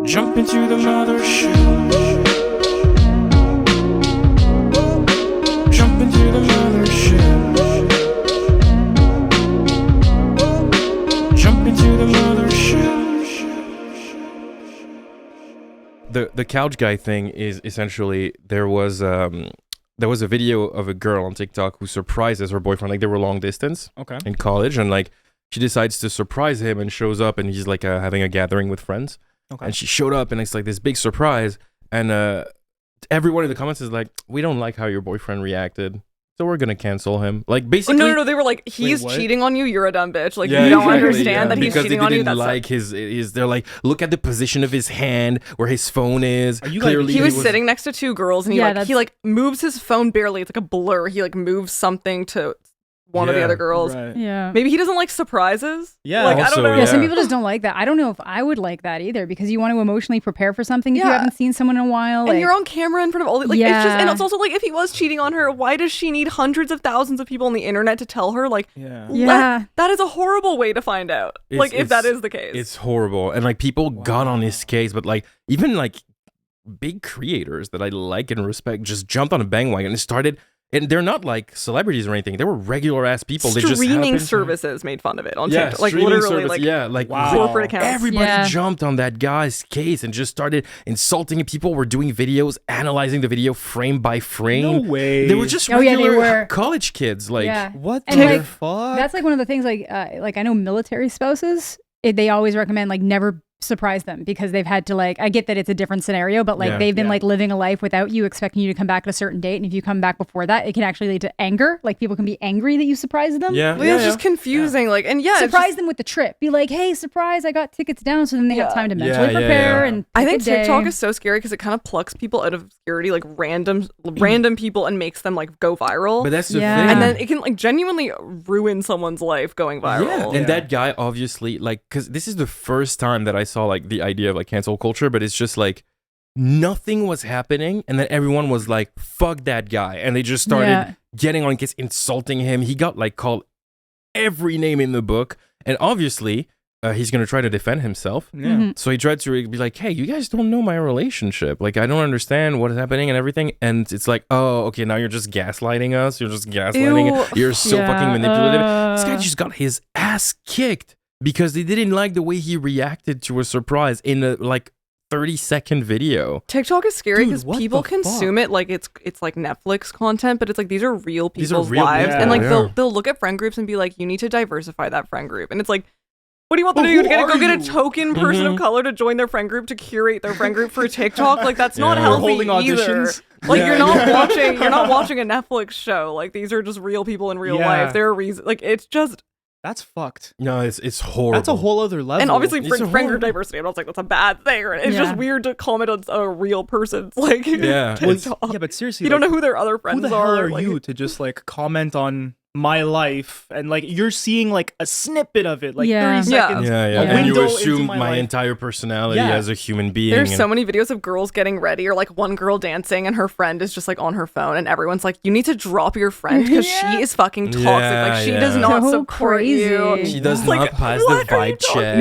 Jump into the mothership. Jump into the mothership. Jump into the mothership. The couch guy thing is essentially there was a video of a girl on TikTok who surprises her boyfriend, like they were long distance in college, and like she decides to surprise him and shows up, and he's like having a gathering with friends. And she showed up, and it's like this big surprise, and everyone in the comments is like, we don't like how your boyfriend reacted, so we're gonna cancel him. Like basically, no, they were like, he's cheating on you. You're a dumb bitch. Like you don't understand that he's cheating on you. Because they didn't like his. They're like, look at the position of his hand where his phone is. Clearly, he was sitting next to two girls, and he moves his phone barely. It's like a blur. He like moves something to one of the other girls. Right. Yeah. Maybe he doesn't like surprises. Yeah. Like, Also, I don't know. Yeah, some people just don't like that. I don't know if I would like that either, because you want to emotionally prepare for something if you haven't seen someone in a while. And you're on camera in front of all the, like, it's just, and it's also like, if he was cheating on her, why does she need hundreds of thousands of people on the internet to tell her? Like, that is a horrible way to find out. If that is the case. It's horrible. And like people got on his case, but like even like big creators that I like and respect just jumped on a bandwagon and started. And they're not like celebrities or anything. They were regular ass people. Streaming services made fun of it on TikTok. Like literally, like corporate accounts. Everybody jumped on that guy's case and just started insulting him. People were doing videos, analyzing the video frame by frame. No way. They were just regular college kids. Like what the fuck? That's like one of the things. Like I know military spouses. They always recommend like never surprise them, because they've had to like, I get that it's a different scenario, but like they've been like living a life without you, expecting you to come back at a certain date, and if you come back before that, it can actually lead to anger. Like people can be angry that you surprised them. It's just confusing. Like, and surprise them with the trip. Be like, hey, surprise, I got tickets down, so then they have time to mentally prepare. And I think TikTok is so scary because it kind of plucks people out of obscurity, like random people, and makes them like go viral. But that's the thing. And then it can like genuinely ruin someone's life going viral. And that guy obviously, like, because this is the first time that I saw like the idea of like cancel culture, but it's just like nothing was happening, and then everyone was like, fuck that guy, and they just started getting on case, insulting him. He got like called every name in the book, and obviously he's gonna try to defend himself. So he tried to be like, hey, you guys don't know my relationship, like I don't understand what is happening and everything. And it's like, oh, okay, now you're just gaslighting us, you're just gaslighting. You're so fucking manipulative. This guy just got his ass kicked because they didn't like the way he reacted to a surprise in a like 30-second video. TikTok is scary because people consume it like it's like Netflix content, but it's like these are real people's lives, and like they'll look at friend groups and be like, you need to diversify that friend group, and it's like, what do you want them to do? Go get a token person of color to join their friend group to curate their friend group for TikTok? Like that's not healthy either. Like you're not watching a Netflix show. Like these are just real people in real life. There are reasons. Like it's just. That's fucked. No, it's horrible. That's a whole other level. And obviously, friend group diversity, I'm not saying that's a bad thing. It's just weird to comment on a real person's like. But seriously, you don't know who their other friends are. Who the hell are you to just like comment on my life, and like you're seeing like a snippet of it, like 30 seconds. And you assume my entire personality as a human being. There's so many videos of girls getting ready, or like one girl dancing and her friend is just like on her phone, and everyone's like, you need to drop your friend because she is fucking toxic. Like she does not support you. She does not pass the vibe check.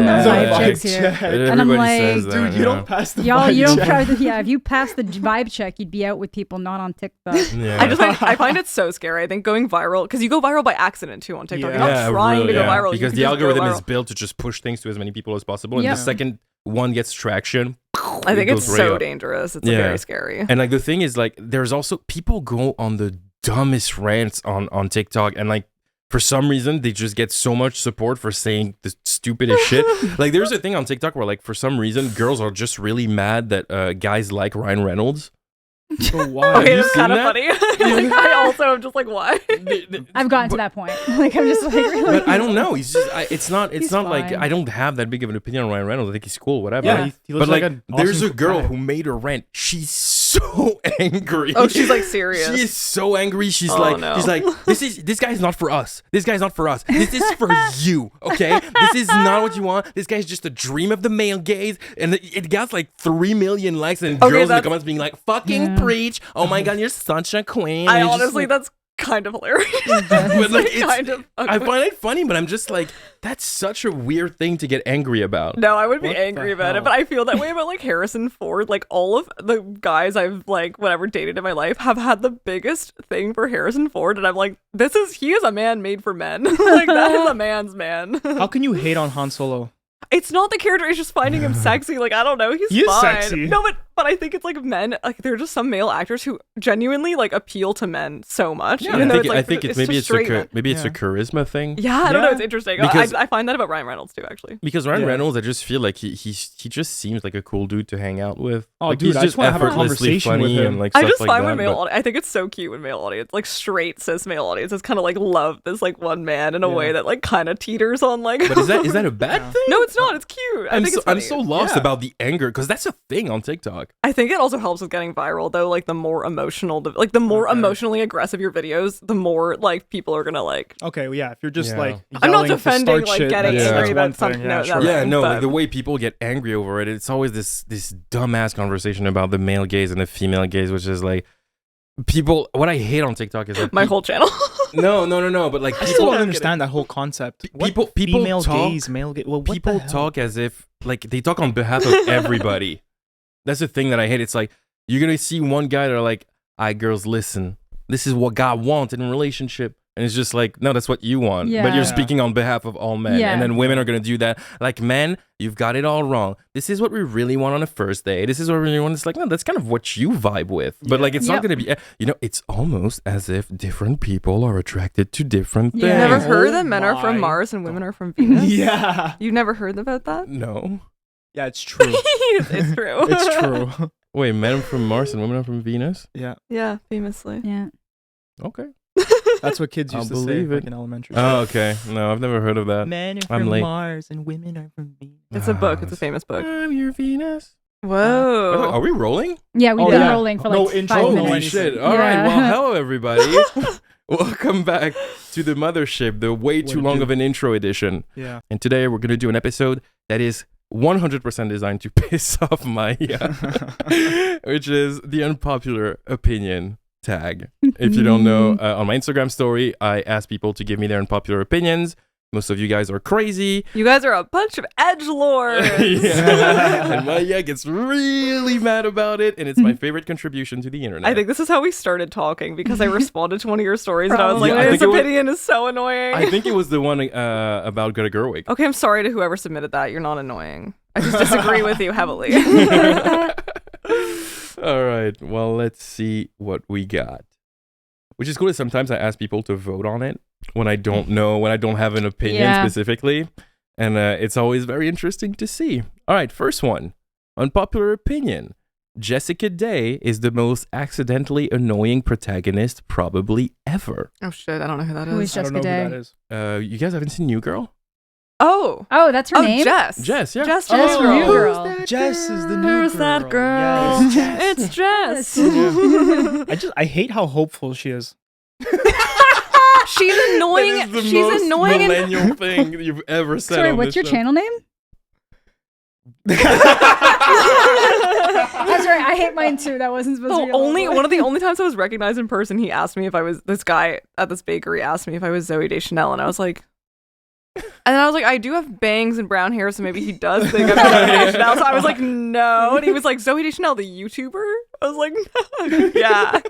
And I'm like, dude, you don't pass the vibe check. If you pass the vibe check, you'd be out with people not on TikTok. I find it so scary. I think going viral, because you go viral by accident too on TikTok. You're not trying to go viral because the algorithm is built to just push things to as many people as possible, and the second one gets traction, I think it's so dangerous. It's very scary. And like the thing is, like there's also people go on the dumbest rants on TikTok, and like for some reason they just get so much support for saying the stupidest shit. Like there's a thing on TikTok where like for some reason girls are just really mad that guys like Ryan Reynolds. So why? Okay, that's kind of funny. Like, I also am just like, why? I've gotten to that point. Like I'm just like, really? But I don't know. He's just. It's not like I don't have that big of an opinion on Ryan Reynolds. I think he's cool, whatever. Yeah, he looks but like, an there's awesome a girl guy. who made a rant. She's so angry. Oh, she's like serious. She is so angry. She's like, this guy's not for us. This guy's not for us. This is for you. Okay, this is not what you want. This guy's just a dream of the male gaze, and it got like 3 million likes, and girls in the comments being like, "Fucking preach! Oh my god, you're such a queen." Honestly, that's kind of hilarious. But like, it's, kind of I find it funny, but I'm just like, that's such a weird thing to get angry about. No, I would be angry about it, but I feel that way about like Harrison Ford. Like all of the guys I've like whatever dated in my life have had the biggest thing for Harrison Ford, and I'm like, he is a man made for men. Like that is a man's man. How can you hate on Han Solo? It's not the character, it's just finding him sexy. Like, I don't know, he's fine. Sexy. No, but I think it's like men, like there are just some male actors who genuinely like appeal to men so much. Yeah, I think it's maybe it's a charisma thing. Yeah, I don't know, it's interesting. Because I find that about Ryan Reynolds too, actually. Because Ryan Reynolds, I just feel like he just seems like a cool dude to hang out with. Oh, like, dude, he's just effortlessly funny and like stuff like that. I just find my male audience, I think it's so cute when male audience, like straight cis male audiences, kind of like love this like one man in a way that like kind of teeters on like. But is that a bad thing? No, it's not. It's cute. I'm so lost about the anger because that's a thing on TikTok. I think it also helps with getting viral though. Like the more emotional, the more emotionally aggressive your videos, the more like people are gonna like. Okay, well, yeah. If you're just like, I'm not defending like getting angry about something. Like the way people get angry over it, it's always this dumbass conversation about the male gaze and the female gaze, which is like people. What I hate on TikTok is that my whole channel. No. But like I still don't understand that whole concept. People female talk, gaze, male gaze. Well, people talk as if like they talk on behalf of everybody. That's the thing that I hate. It's like you're gonna see one guy that are like, "Alright, girls, listen. This is what God wants in a relationship." And it's just like, no, that's what you want. Yeah. But you're speaking on behalf of all men. Yeah. And then women are going to do that. Like, men, you've got it all wrong. This is what we really want on a first date. This is what we really want. It's like, no, that's kind of what you vibe with. But like, it's not going to be, it's almost as if different people are attracted to different things. You've never heard that men are from Mars and women are from Venus? Yeah. You've never heard about that? No. Yeah, it's true. It's true. It's true. Wait, men are from Mars and women are from Venus? Yeah. Yeah, famously. Yeah. Okay. That's what kids used to say like in elementary school. Oh, okay. No, I've never heard of that. Men are from Mars and women are from Venus. It's a book. It's a famous book. I'm your Venus. Whoa. Are we rolling? Yeah, we've been rolling for like 5 minutes. Holy shit. All right. Well, hello, everybody. Welcome back to the Mothership, the way too long of an intro edition. Yeah. And today we're going to do an episode that is 100% designed to piss off Maya, which is the Unpopular Opinion tag. If you don't know, on my Instagram story, I ask people to give me their unpopular opinions. Most of you guys are crazy. You guys are a bunch of edgelords. And Maya gets really mad about it, and it's my favorite contribution to the internet. I think this is how we started talking, because I responded to one of your stories, and I was like, this opinion is so annoying. I think it was the one about Greta Gerwig. Okay, I'm sorry to whoever submitted that. You're not annoying. I just disagree with you heavily. All right, well, let's see what we got. Which is cool is sometimes I ask people to vote on it when I don't know, when I don't have an opinion specifically. And it's always very interesting to see. All right, first one. Unpopular opinion. Jessica Day is the most accidentally annoying protagonist probably ever. Oh, shit. I don't know who that is. Who is Jessica Day? Who that is. You guys haven't seen New Girl? Oh, that's her name? Jess, yeah. Jess New Girl. Jess is the new girl. Who's that girl? Yes. It's Jess. I hate how hopeful she is. She's annoying. That is the She's most annoying. millennial thing you've ever said. Sorry, on what's your show. channel name? I'm sorry, I hate mine too. That wasn't supposed to be one of the only times I was recognized in person, he asked me if I was, this guy at this bakery asked me if I was Zooey Deschanel, and I was like, I do have bangs and brown hair, so maybe he does think I'm Zooey Deschanel. So I was like, no. And he was like, Zooey Deschanel, the YouTuber? I was like, no. Yeah.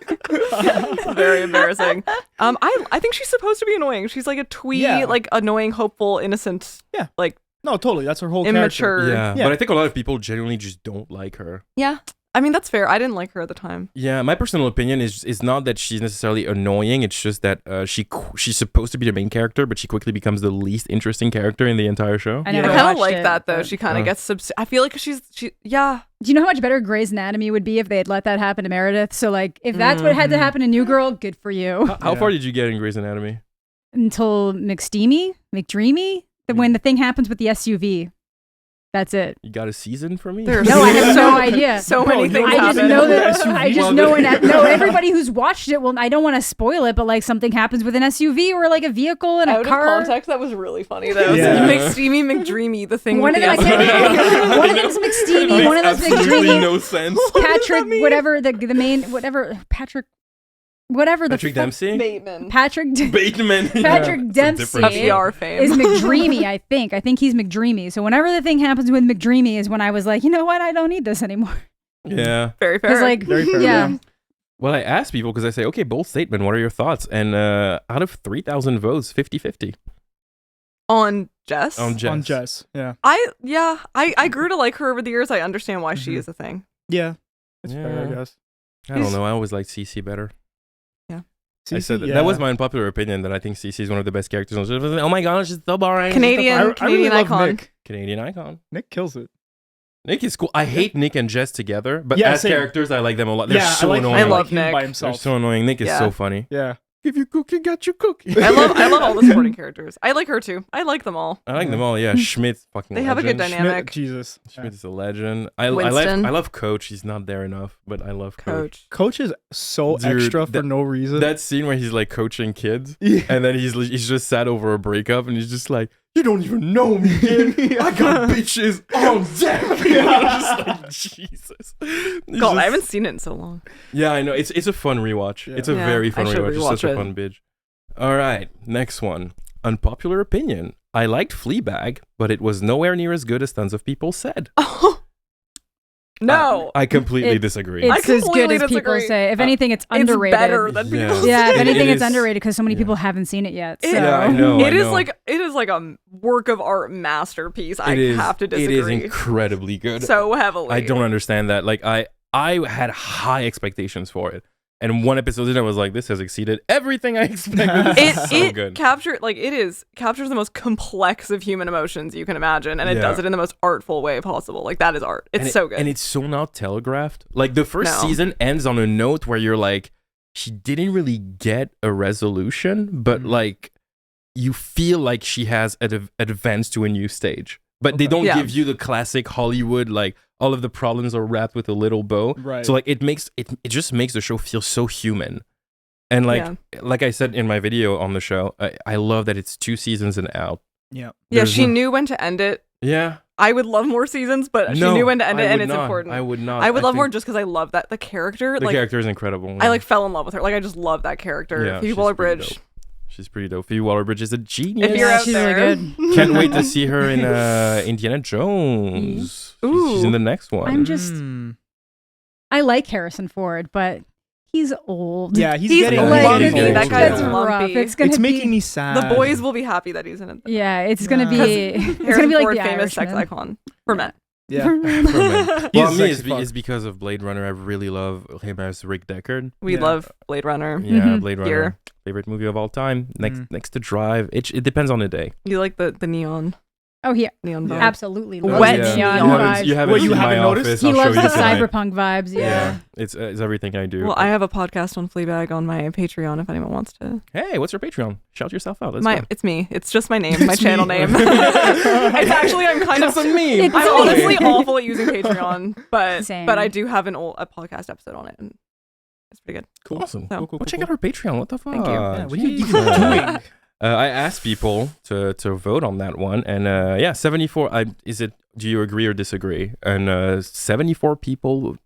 Very embarrassing. I think she's supposed to be annoying. She's like a twee, like annoying, hopeful, innocent. Yeah. Like, no, totally. That's her whole immature. character. Yeah, but I think a lot of people genuinely just don't like her. Yeah. I mean, that's fair. I didn't like her at the time. Yeah, my personal opinion is not that she's necessarily annoying. It's just that she's supposed to be the main character, but she quickly becomes the least interesting character in the entire show. I never kind of like that, though. She kind of gets... I feel like she... Yeah. Do you know how much better Grey's Anatomy would be if they had let that happen to Meredith? So, like, if that's what had to happen to New Girl, good for you. How far did you get in Grey's Anatomy? Until McDreamy? When the thing happens with the SUV. That's it. You got a season for me? No, I have no idea. So many things I just happen. know that. I just know. No, everybody who's watched it. Well, I don't want to spoil it, but like something happens with an SUV or like a vehicle and a car. Out of context, that was really funny though. Yeah. McSteamy, McDreamy, the thing. One of them, one of them's McSteamy. One of them's McDreamy. No sense. Patrick, whatever the main, whatever Patrick. whatever the Patrick Dempsey? Bateman. Patrick Bateman. Dempsey FDR fame. is McDreamy, I think. I think he's McDreamy. So whenever the thing happens with McDreamy is when I was like, you know what? I don't need this anymore. Yeah. Very fair. Like, Very fair, yeah. Well, I asked people because I say, okay, bold statement. What are your thoughts? And out of 3,000 votes, 50-50. On Jess? On Jess, yeah. I grew to like her over the years. I understand why she is a thing. Yeah. It's fair, I guess. I don't know. I always liked Cece better. Yeah. I said that was my unpopular opinion, that I think Cece is one of the best characters. Oh my gosh, she's so boring. Canadian really icon. Nick. Canadian icon. Nick kills it. Nick is cool. I hate Nick and Jess together, but as characters, I like them a lot. They're so annoying. I love Nick by himself. They're so annoying. Nick is so funny. Yeah. If you cook, you got your cookie. I love all the supporting characters. I like her too. I like them all. I like them all. Yeah, Schmidt's fucking. They have a good dynamic. Jesus, Schmidt is a legend. I Winston. love Coach. He's not there enough, but I love Coach. Coach is so extra for no reason. That scene where he's like coaching kids, and then he's just sat over a breakup, and he's just like, "You don't even know me, kid. I got bitches on deck." I'm just like, Jesus. God, I haven't seen it in so long. Yeah, I know. It's a fun rewatch. Yeah. It's a very fun rewatch. It's such a fun binge. All right, next one. Unpopular opinion. I liked Fleabag, but it was nowhere near as good as tons of people said. No. I completely disagree. It's as good as people say. If anything, it's underrated. It's better than people say. Yeah, if anything, it's underrated because so many people haven't seen it yet. So. Yeah, I know. It is like a work of art masterpiece. I have to disagree. It is incredibly good. So heavily. I don't understand that. Like I had high expectations for it. And one episode in, I was like, this has exceeded everything I expected. This is so good. Captures the most complex of human emotions you can imagine, and it does it in the most artful way possible. Like, that is art. It's so good. And it's so not telegraphed. Like, the first season ends on a note where you're like, she didn't really get a resolution, but like, you feel like she has advanced to a new stage. But they don't give you the classic Hollywood, like, all of the problems are wrapped with a little bow. Right. So like it just makes the show feel so human. And like I said in my video on the show, I love that it's 2 seasons and out. Yeah. She knew when to end it. Yeah. I would love more seasons, but she knew when to end it, and it's important. I would not. I would love more just because I love that the character. The character is incredible. I fell in love with her. Like, I just love that character. Yeah, Phoebe Waller-Bridge. She's pretty dope. Phoebe Waller-Bridge is a genius. If you're out she's there. really good. Can't wait to see her in Indiana Jones. She's in the next one. I like Harrison Ford, but he's old. Yeah, he's getting lumpy. That guy's lumpy. It's making me sad. The boys will be happy that he's in it. Yeah, it's gonna be. It's Harrison gonna be like Ford, the famous sex Irishman. icon for men. Yeah. Well, me, it's because of Blade Runner. I really love him as Rick Deckard. We love Blade Runner. Yeah, Blade Runner. Here. Favorite movie of all time. Next to Drive. It depends on the day. You like the neon? Oh, yeah. Neon vibe. Absolutely. Wet neon vibes. You haven't seen my noticed? office. He I'll loves show the you tonight. cyberpunk vibes. Yeah. It's everything I do. Well, I have a podcast on Fleabag on my Patreon if anyone wants to. Hey, what's your Patreon? Shout yourself out. It's me. It's just my name, my channel name. It's actually, I'm kind of a meme. I'm honestly awful at using Patreon, but Same. I do have a podcast episode on it, and it's pretty good. Cool. Awesome. So, Cool. Check out our Patreon. What the fuck? Thank you. Yeah, what are you doing? I asked people to vote on that one, and 74. Do you agree or disagree? And 74%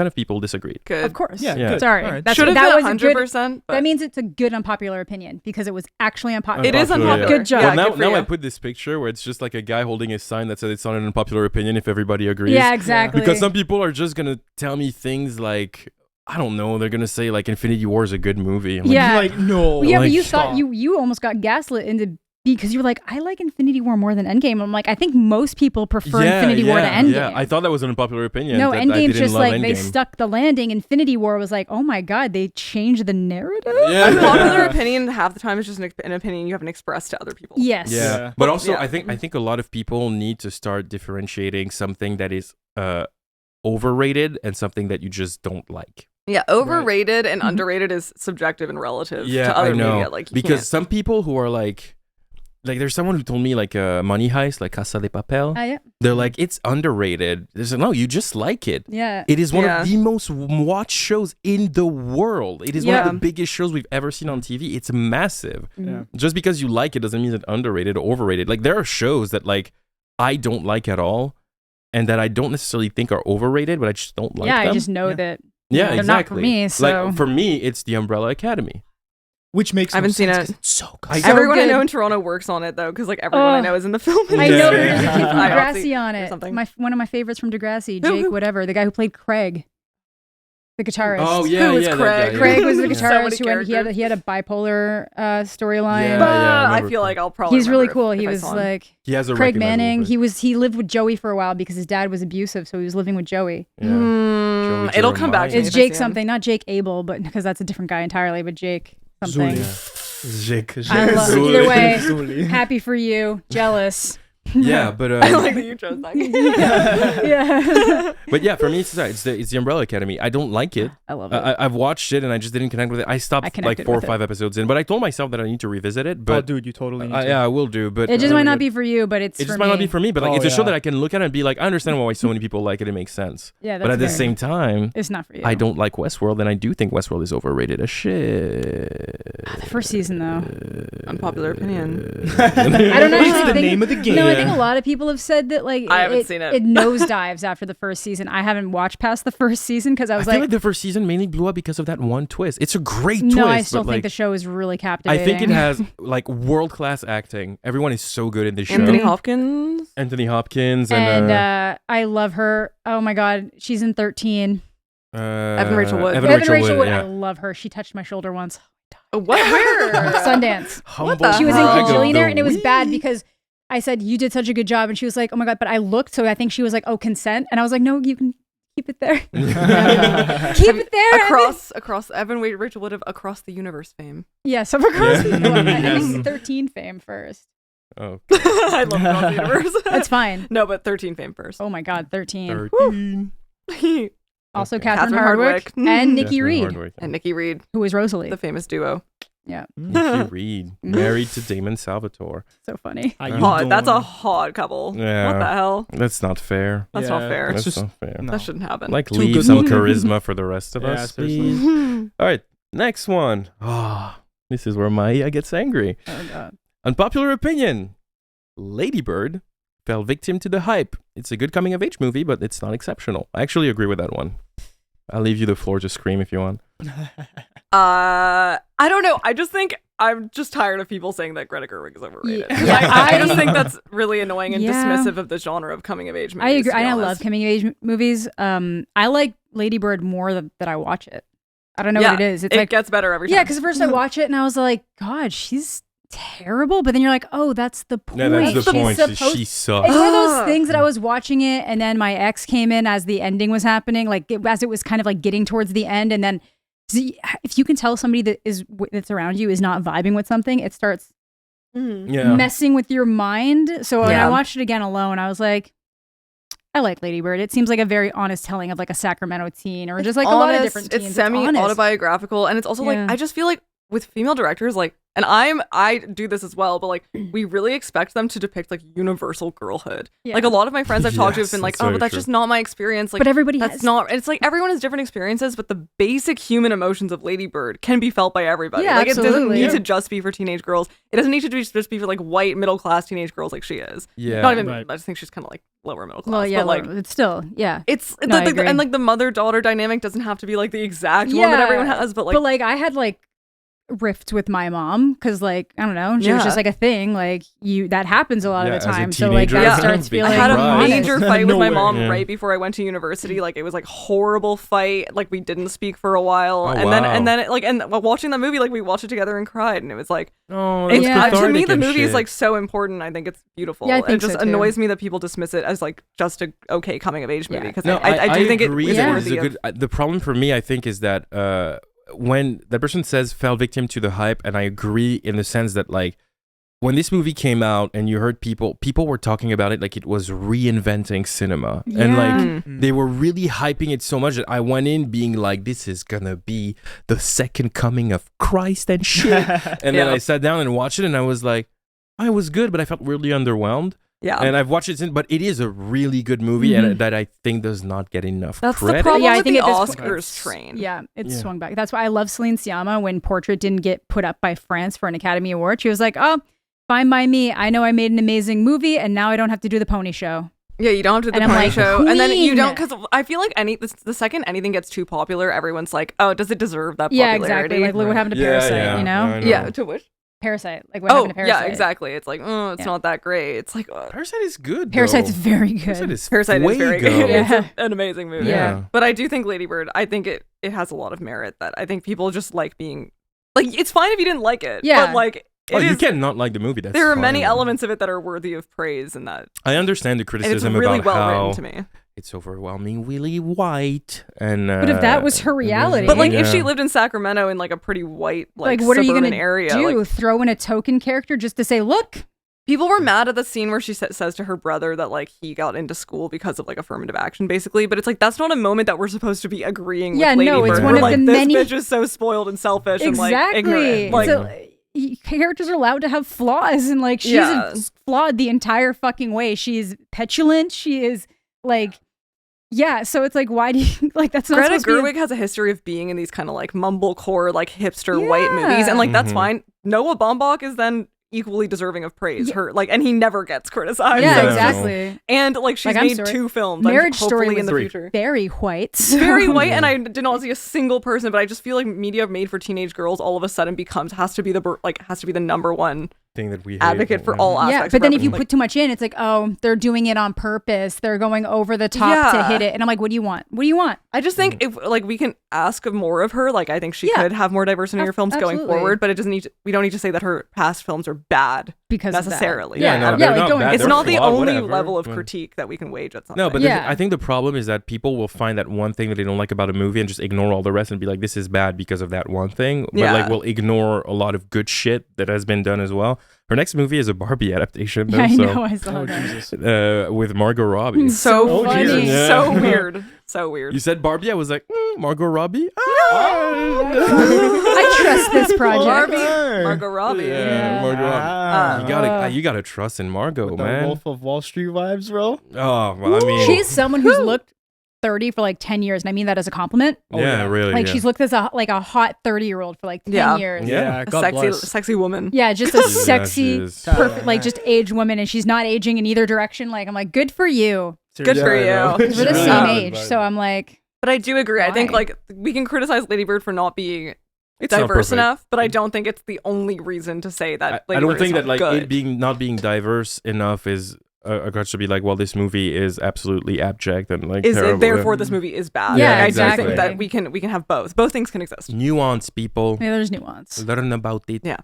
of people disagreed. Good. Of course. Yeah. Good. Sorry. All right. That Should have was been a good. 100%. That means it's a good unpopular opinion because it was actually unpopular. It is unpopular. Good job. Yeah, Well, good for now you. I put this picture where it's just like a guy holding a sign that says it's not an unpopular opinion if everybody agrees. Yeah, exactly. Because some people are just gonna tell me things like, I don't know, they're gonna say like Infinity War is a good movie. I'm like, Yeah. Like, no. Yeah, but Like, you stop. thought you almost got gaslit into because you were like, I like Infinity War more than Endgame. I'm like, I think most people prefer Infinity War to Endgame. Yeah, I thought that was an unpopular opinion. No, that I Endgame's didn't just love like they Endgame. stuck the landing. Infinity War was like, oh my god, they changed the narrative. Yeah. Unpopular opinion half the time is just an opinion you haven't expressed to other people. Yes. Yeah, but also Yeah. I think a lot of people need to start differentiating something that is overrated and something that you just don't like. Yeah, overrated and underrated is subjective and relative to other I know. media. Like, you because can't- some people who are like there's someone who told me like Money Heist, like Casa de Papel. Yeah. They're like, it's underrated. There's no, you just like it. Yeah. It is one of the most watched shows in the world. It is one of the biggest shows we've ever seen on TV. It's massive. Yeah. Just because you like it doesn't mean it's underrated or overrated. Like, there are shows that like I don't like at all and that I don't necessarily think are overrated, but I just don't like them. I just know that Yeah, they're exactly. not for me. So Like for me, it's The Umbrella Academy. Which makes I haven't seen sense it. 'cause it's so good. Everyone I good. know in Toronto works on it though, because like everyone I know is in the film. I know there's a Yeah. kid from I Degrassi on or it. something. One of my favorites from Degrassi, Who? Jake, whatever, the guy who played Craig, the guitarist. Oh yeah, Who was yeah. that Craig? guy, Craig was the So many guitarist who he had a bipolar storyline. Yeah, I I remember feel like I'll probably. He's really remember cool. if He I was saw him. like He has a Craig recognizable Manning. face. He lived with Joey for a while because his dad was abusive, so he was living with Joey. Yeah. Hmm, it'll come back to me. It's if I Jake see him. something, not Jake Abel, but because that's a different guy entirely. But Jake something. Jake. I love, either way, Zuli. happy for you. Jealous. Yeah, but I like that you chose that. Yeah. but yeah, for me it's the Umbrella Academy. I don't like it. I love it. I've watched it and I just didn't connect with it. I stopped like connected 4 or with 5 episodes in, but I told myself that I need to revisit it. But dude, you totally need to. yeah, I will do. But It just might not be for you, but it's It for just me. might not be for me. But like, Oh, it's a show yeah. that I can look at it and be like, I understand why so many people like it. It makes sense. Yeah, that's But at the fair. same time, It's not for you. I don't like Westworld, and I do think Westworld is overrated as shit. The first season, though. Unpopular opinion. I don't know. It's the name of the game. No, I think a lot of people have said that like I haven't seen it. It nosedives after the first season. I haven't watched past the first season because I I was feel like the first season mainly blew up because of that one twist. It's a great twist. no, I still but, think like, the show is really I captivating. think it has like world class acting. Everyone is so good in this show. Anthony Hopkins. Anthony Hopkins and and I love her. Oh my god, she's in 13. Evan Rachel Wood. Evan Rachel Wood. I Yeah. love her. She touched my shoulder once. What? Where? Sundance. Humble She was in brag of Kajillionaire, the and it was bad week. because I said, you did such a good job. And she was like, oh my God, but I looked. So I think she was like, oh, consent. And I was like, no, you can keep it there. Keep it there. across Evan Rachel Wood of Across the Universe fame. Yes, of course. Yeah. I think Yes. 13 fame first. Oh, I love Across the Universe. That's fine. No, but 13 fame first. Oh my God, 13. 13. Also Okay. Catherine Catherine Hardwicke Hardwicke. and Nikki Catherine Reed, Hardwicke. And Nikki Reed, who is Rosalie. the famous duo. Yeah. Nikki Reed, married to Damon Salvatore. So funny. How you Hot. That's a doing? hot couple. Yeah. What the hell? That's not fair. That's not fair. It's That's just not fair. no. That shouldn't happen. Like, Too leave good some looking. charisma for the rest of Yeah, us, seriously. please. All right, next one. Ah, this is where Maya gets angry. Oh God. Unpopular opinion. Lady Bird fell victim to the hype. It's a good coming of age movie, but it's not exceptional. I actually agree with that one. I'll leave you the floor to scream if you want. I don't know. I just think I'm just tired of people saying that Greta Gerwig is overrated. Yeah. 'Cause I just think that's really annoying and Yeah. dismissive of the genre of coming of age movies. I agree. to be I honest. love coming of age movies. I like Lady Bird more that I watch it. I don't know what it is. It's it like, gets better every time. yeah, because at first I watch it and I was like, God, she's terrible. But then you're like, oh, that's the point. No, that's the She's point. supposed- She sucks. It's one of those things that I was watching it, and then my ex came in as the ending was happening, like as it was kind of like getting towards the end, and then see, if you can tell somebody that's around you is not vibing with something, it starts Yeah. messing with your mind. So when Yeah. I watched it again alone, I was like, I like Lady Bird. It seems like a very honest telling of like a Sacramento teen, or just like a lot of different teens. It's semi-autobiographical, and it's also Yeah. like I just feel like with female directors, like, and I do this as well, but like we really expect them to depict like universal girlhood. Yeah. Like a lot of my friends I've talked to have Yes, been like, that's oh, very but that's true. just not my experience. Like, But everybody that's has. not. It's like everyone has different experiences, but the basic human emotions of Lady Bird can be felt by everybody. Yeah, like it doesn't absolutely. need to just be for teenage girls. It doesn't need to just be for like white middle class teenage girls like she is. Yeah. Not even. Right. I just think she's kind of like lower middle class. Well, yeah, but like. it's still, yeah. It's No, I agree. and like the mother-daughter dynamic doesn't have to be like the exact one that Yeah. everyone has, but like I had like rifts with my mom because like I don't know, she was Yeah. just like a thing. Like that happens a lot Yeah, Oh, of the as a time. So like teenager, that Yeah. starts big I feeling had a surprise. major fight with my Nowhere. mom Yeah. right before I went to university. Like it was like horrible fight. Like we didn't speak for a while, Oh, and wow. then it, like and watching that movie, like we watched it together and cried, and it was like Oh, it's, Yeah. to me cathartic the and movie is shit. like so important. I think it's beautiful. Yeah, I And think it just so, too. annoys me that people dismiss it as like just a okay coming of age movie Yeah. because No, I do think agree it is that worthy a of. good. The problem for me, I think, is that when that person says fell victim to the hype, and I agree in the sense that like when this movie came out and you heard people were talking about it like it was reinventing cinema, and like Mm. they were really hyping it so much that I went in being like, this is gonna be the second coming of Christ and shit. And then Yeah. I sat down and watched it, and I was like, I was good, but I felt really underwhelmed. Yeah. And I've watched it since, but it is a really good movie, and that I think does not get enough That's credit. the problem Yeah, I with think the at this point Oscars it's- train. Yeah, it's Yeah. swung back. That's why I love Celine Sciamma when Portrait didn't get put up by France for an Academy Award. She was like, oh, fine by me. I know I made an amazing movie and now I don't have to do the pony show. Yeah, you don't have to do the Tonight Show. And then you don't, because I feel like the second anything gets too popular, everyone's like, oh, does it deserve that popularity? Yeah, exactly. Like, look what happened to Parasite, you know? Yeah, to which? Parasite. Like, what happened to Parasite? Yeah, exactly. It's like, oh, it's not that great. It's like, Parasite is good, Parasite's very good. Parasite is very good. Yeah. It's an amazing movie. Yeah. But I do think Lady Bird, I think it has a lot of merit that I think people just like being, like, it's fine if you didn't like it. Yeah. But, like, you cannot like the movie. There are many elements of it that are worthy of praise, and that I understand the criticism it's really about well how written to me. It's overwhelmingly white, and but if that was her reality, but like if she lived in Sacramento in like a pretty white like what are you gonna area, do? Like, throw in a token character just to say, look. People were mad at the scene where she says to her brother that like he got into school because of like affirmative action, basically. But it's like that's not a moment that we're supposed to be agreeing with Lady Bird. It's one of like, the this many. Bitch is so spoiled and selfish and like ignorant. Like, so, characters are allowed to have flaws, and like she's flawed the entire fucking way. She is petulant. She is like, so it's like, why do you like that's not Greta Gerwig has a history of being in these kind of like mumblecore like hipster white movies, and like that's fine. Noah Baumbach is then equally deserving of praise. Her like, and he never gets criticized. Yeah, exactly. And like she's made 2 films. Marriage Story in the future. Very white, very white, and I did not see a single person. But I just feel like media made for teenage girls all of a sudden has to be the number one thing that we advocate for all aspects. Yeah, but then if you put too much in, it's like, oh, they're doing it on purpose. They're going over the top to hit it, and I'm like, what do you want? What do you want? I just think if like we can ask more of her, like I think she could have more diversity in her films going forward. But it doesn't need. We don't need to say that her past films are bad because necessarily. It's not the only level of critique that we can wage at something. No, but I think the problem is that people will find that one thing that they don't like about a movie and just ignore all the rest and be like, this is bad because of that one thing. But like we'll ignore a lot of good shit that has been done as well. Her next movie is a Barbie adaptation. Though, I know, I saw that. With Margot Robbie. So funny. So weird. So weird. You said Barbie, I was like, Margot Robbie? I trust this project. Margot Robbie. Yeah, Margot Robbie. You gotta trust in Margot, man. Wolf of Wall Street vibes, bro. Oh, well, I mean. She's someone who's looked 30 for like 10 years, and I mean that as a compliment. Really. Like she's looked as a hot 30-year-old for like 10 years. Yeah, a sexy woman. Yeah, just a sexy, perfect, like just aged woman, and she's not aging in either direction. Like I'm like, good for you. Good for you. We're the same age, so I'm like. But I do agree. I think like we can criticize Lady Bird for not being diverse enough, but I don't think it's the only reason to say that. I don't think that like it not being diverse enough is a crutch to be like, well, this movie is absolutely abject and like terrible. Therefore this movie is bad. Yeah, exactly. I do think that we can have both. Both things can exist. Nuance, people. Yeah, there's nuance. Learn about it. Yeah.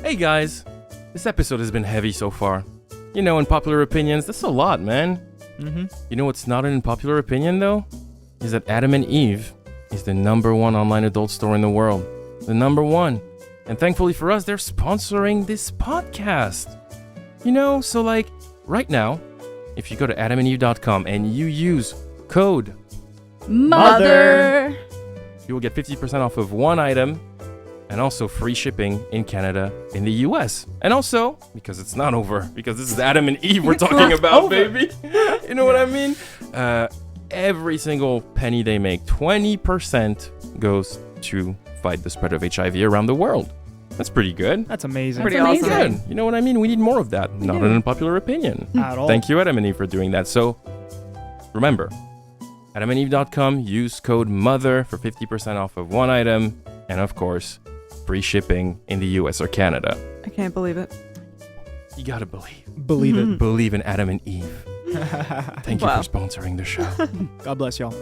Hey guys, this episode has been heavy so far. You know, unpopular opinions, that's a lot, man. Mm-hmm. You know what's not an unpopular opinion though? Is that Adam and Eve is the #1 online adult store in the world. The #1. And thankfully for us, they're sponsoring this podcast. You know, so like right now, if you go to adamandeve.com and you use code MOTHER, you will get 50% off of one item and also free shipping in Canada, in the US. And also, because it's not over, because this is Adam and Eve we're talking about, baby. You know what I mean? Every single penny they make, 20% goes to fight the spread of HIV around the world. That's pretty good. That's amazing. Pretty awesome. Good. You know what I mean? We need more of that. Not an unpopular opinion. At all. Thank you, Adam and Eve, for doing that. So, remember, adamandeve.com, use code MOTHER for 50% off of one item. And of course, free shipping in the US or Canada. I can't believe it. You gotta believe. Believe it. Believe in Adam and Eve. Thank you for sponsoring the show. God bless y'all.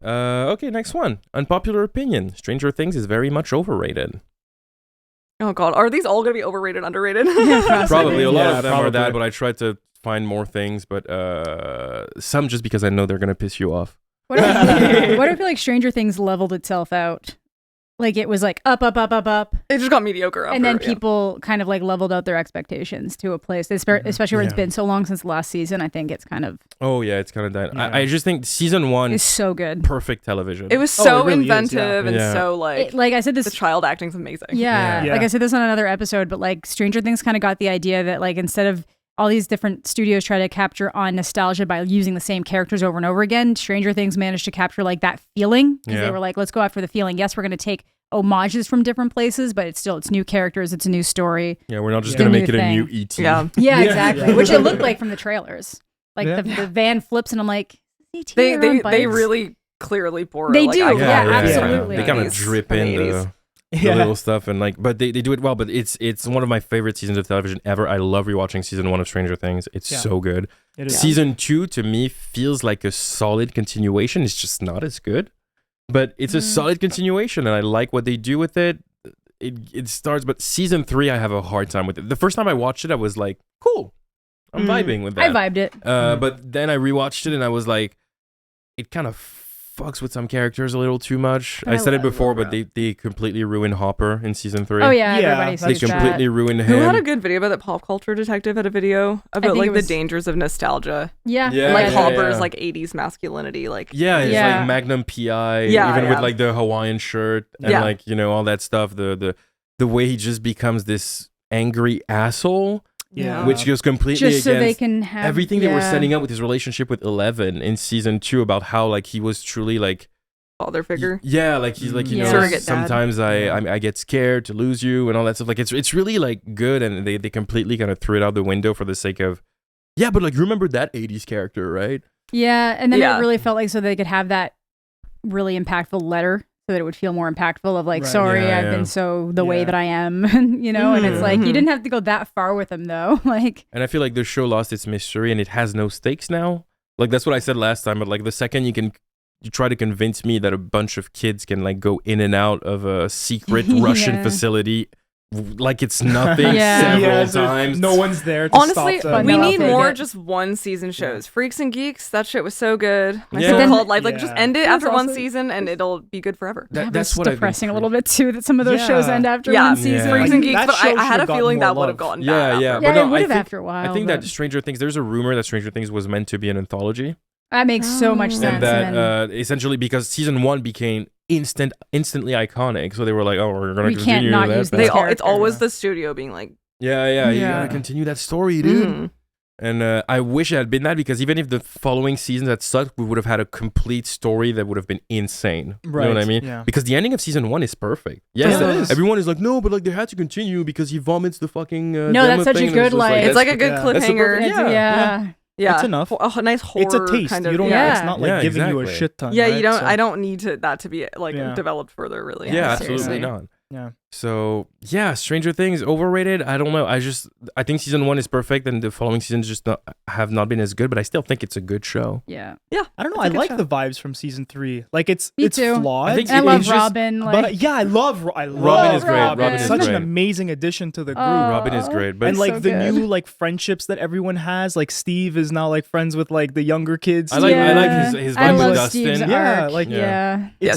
Okay, next one. Unpopular opinion. Stranger Things is very much overrated. Oh God, are these all gonna be overrated, underrated? Probably a lot of them are that, but I tried to find more things, but some just because I know they're gonna piss you off. What if I feel like Stranger Things leveled itself out? Like it was like up. It just got mediocre. And then people kind of like leveled out their expectations to a place, especially where it's been so long since the last season. I think it's kind of. Oh yeah, it's kind of done. Yeah. I just think season 1 is so good. Perfect television. It was so inventive and so like I said this. The child acting's amazing. Yeah, like I said this on another episode, but like Stranger Things kind of got the idea that like instead of all these different studios try to capture on nostalgia by using the same characters over and over again, Stranger Things managed to capture like that feeling because they were like, let's go after the feeling. Yes, we're going to take homages from different places, but it's new characters, it's a new story. Yeah, we're not just going to make it a new E.T. Yeah, exactly. Which it looked like from the trailers. Like the van flips, and I'm like, they really clearly pour. They do, absolutely. They kind of drip in the little stuff, and like, but they do it well. But it's one of my favorite seasons of television ever. I love rewatching season 1 of Stranger Things. It's so good. Season 2 to me feels like a solid continuation. It's just not as good, but it's a solid continuation, and I like what they do with it. It starts, but season 3 I have a hard time with it. The first time I watched it, I was like, cool, I'm vibing with that. I vibed it. But then I rewatched it, and I was like, it kind of fucks with some characters a little too much. I said it before, but they completely ruined Hopper in season 3. Oh yeah, everybody says they completely ruined him. Who had a good video about that? Pop Culture Detective had a video about like the dangers of nostalgia. Like Hopper's like 80s masculinity, like it's like Magnum PI, even with like the Hawaiian shirt and like, you know, all that stuff. The way he just becomes this angry asshole. Which goes completely just against so they can have, everything they were setting up with his relationship with Eleven in season 2 about how like he was truly like father figure. Like he's like, you know, sometimes I get scared to lose you and all that stuff. Like it's really like good, and they completely kind of threw it out the window for the sake of but like remember that 80s character, right? Yeah, and then it really felt like so they could have that really impactful letter. So that it would feel more impactful of like, sorry, I've been so the way that I am, you know, and it's like, you didn't have to go that far with him though. Like, and I feel like the show lost its mystery and it has no stakes now. Like, that's what I said last time, but like the second you try to convince me that a bunch of kids can like go in and out of a secret Russian facility, like it's nothing several times. No one's there to honestly, stop them. We need more just one season shows. Freaks and Geeks, that shit was so good. My so-called life, like just end it after one season and it'll be good forever. That's what depressing a little bit too, that some of those shows end after one season. Freaks and Geeks, but I had a feeling that would have gotten bad. But it would have after a while. I think that Stranger Things, there's a rumor that Stranger Things was meant to be an anthology. That makes so much sense. And that essentially because season 1 became instantly iconic, so they were like, oh, we're gonna continue not that. Use it's always the studio being like, you gotta continue that story, dude. And I wish it had been that, because even if the following seasons had sucked, we would have had a complete story that would have been insane. Right. You know what I mean? Because the ending of season 1 is perfect. Yes, everyone is like, no, but like they had to continue because he vomits the fucking no, that's such a good like it's like a good cliffhanger. Yeah, it's enough. A nice horror. It's a taste. Kind of, you don't. It's not like giving you a shit ton. Yeah, right? you don't. So. I don't need that to be like developed further. Really. Yeah, absolutely not. Yeah. So Stranger Things overrated. I don't know. I think season 1 is perfect, and the following seasons just have not been as good. But I still think it's a good show. Yeah. I don't know. I like the vibes from season 3. Like it's flawed. I love Robin. But I love Robin is great. Robin is such an amazing addition to the group. Robin is great, but and like the new like friendships that everyone has. Like Steve is now like friends with like the younger kids. I like his vibe with Dustin.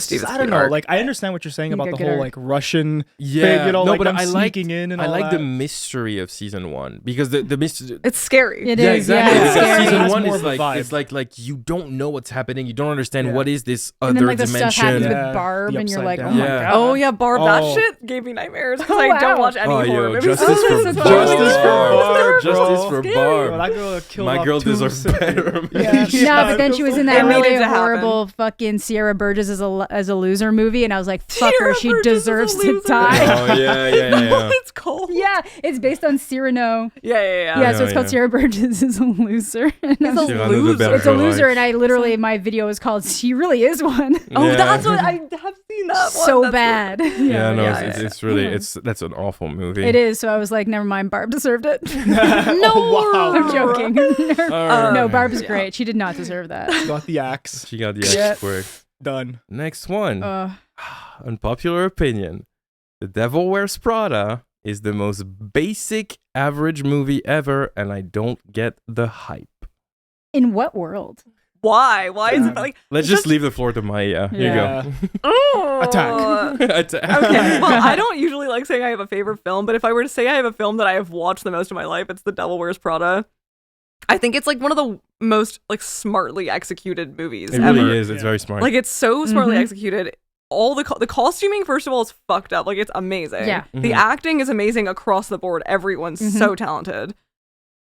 Steve. I don't know. Like I understand what you're saying about the whole like Russian. Thing, you know, like I'm sneaking in and all that. I like the mystery of season 1 because the mystery. It's scary. It is. Exactly. Because season 1 is like it's like you don't know what's happening. You don't understand what is this other and then, like, dimension. The stuff happens with Barb, and you're like, oh my god. Oh yeah, Barb. That shit gave me nightmares because I don't watch any horror movies. Justice for Barb. Justice for Barb. That girl killed my girl deserves better. No, but then she was in that really horrible fucking Sierra Burgess as a loser movie, and I was like, fuck her. She deserves to die. Oh yeah. It's called. Yeah, it's based on Cyrano. Yeah. So it's called Sierra Burgess is a loser. It's a loser, and I literally my video is called "She Really Is One." Oh, that's what I have seen that one. So bad. It's really that's an awful movie. It is. So I was like, never mind, Barb deserved it. No, I'm joking. No, Barb's great. She did not deserve that. She got the axe. She got the axe for it. Done. Next one. Unpopular opinion. The Devil Wears Prada is the most basic, average movie ever, and I don't get the hype. In what world? Why? Why is it like? Let's just leave the floor to Maya. Here you go. Attack. Okay. Well, I don't usually like saying I have a favorite film, but if I were to say I have a film that I have watched the most in my life, it's The Devil Wears Prada. I think it's like one of the most like smartly executed movies ever. It really is. It's very smart. Like it's so smartly executed. All the costuming, first of all, is fucked up. Like it's amazing. Yeah. The acting is amazing across the board. Everyone's so talented.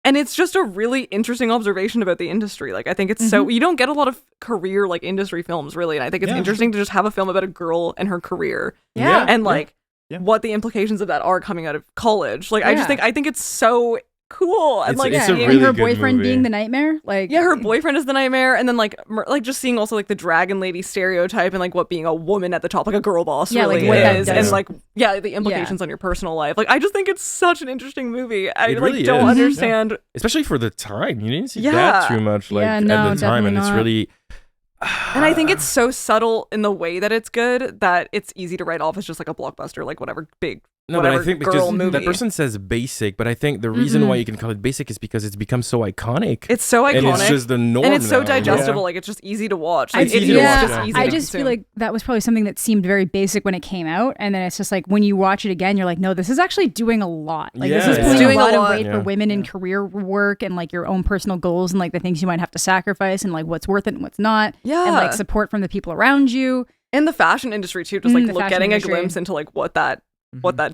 And it's just a really interesting observation about the industry. Like I think it's so you don't get a lot of career like industry films really, and I think it's interesting to just have a film about a girl and her career. Yeah. And like what the implications of that are coming out of college. Like I think it's so cool. And it's a really her good boyfriend movie. being the nightmare. Like, her boyfriend is the nightmare, and then like just seeing also like the dragon lady stereotype and like what being a woman at the top, like a girl boss, really like what that is, does. and like the implications on your personal life. Like I just think it's such an interesting movie. I really don't is. understand, especially for the time. You didn't see that too much at the time, and it's really. And I think it's so subtle in the way that it's good that it's easy to write off as just like a blockbuster, like whatever big. No, but I think because movie. that person says basic, but I think the reason why you can call it basic is because it's become so iconic. It's so iconic. And it's just the norm and it's so now. digestible. Like it's just easy to watch. Like, it's easy to watch. I just feel like that was probably something that seemed very basic when it came out, and then it's just like when you watch it again, you're like, no, this is actually doing a lot. Like this is putting a lot of weight for women in career work and like your own personal goals and like the things you might have to sacrifice and like what's worth it and what's not. Yeah. And like support from the people around you. And the fashion industry too, just like getting a glimpse into like what that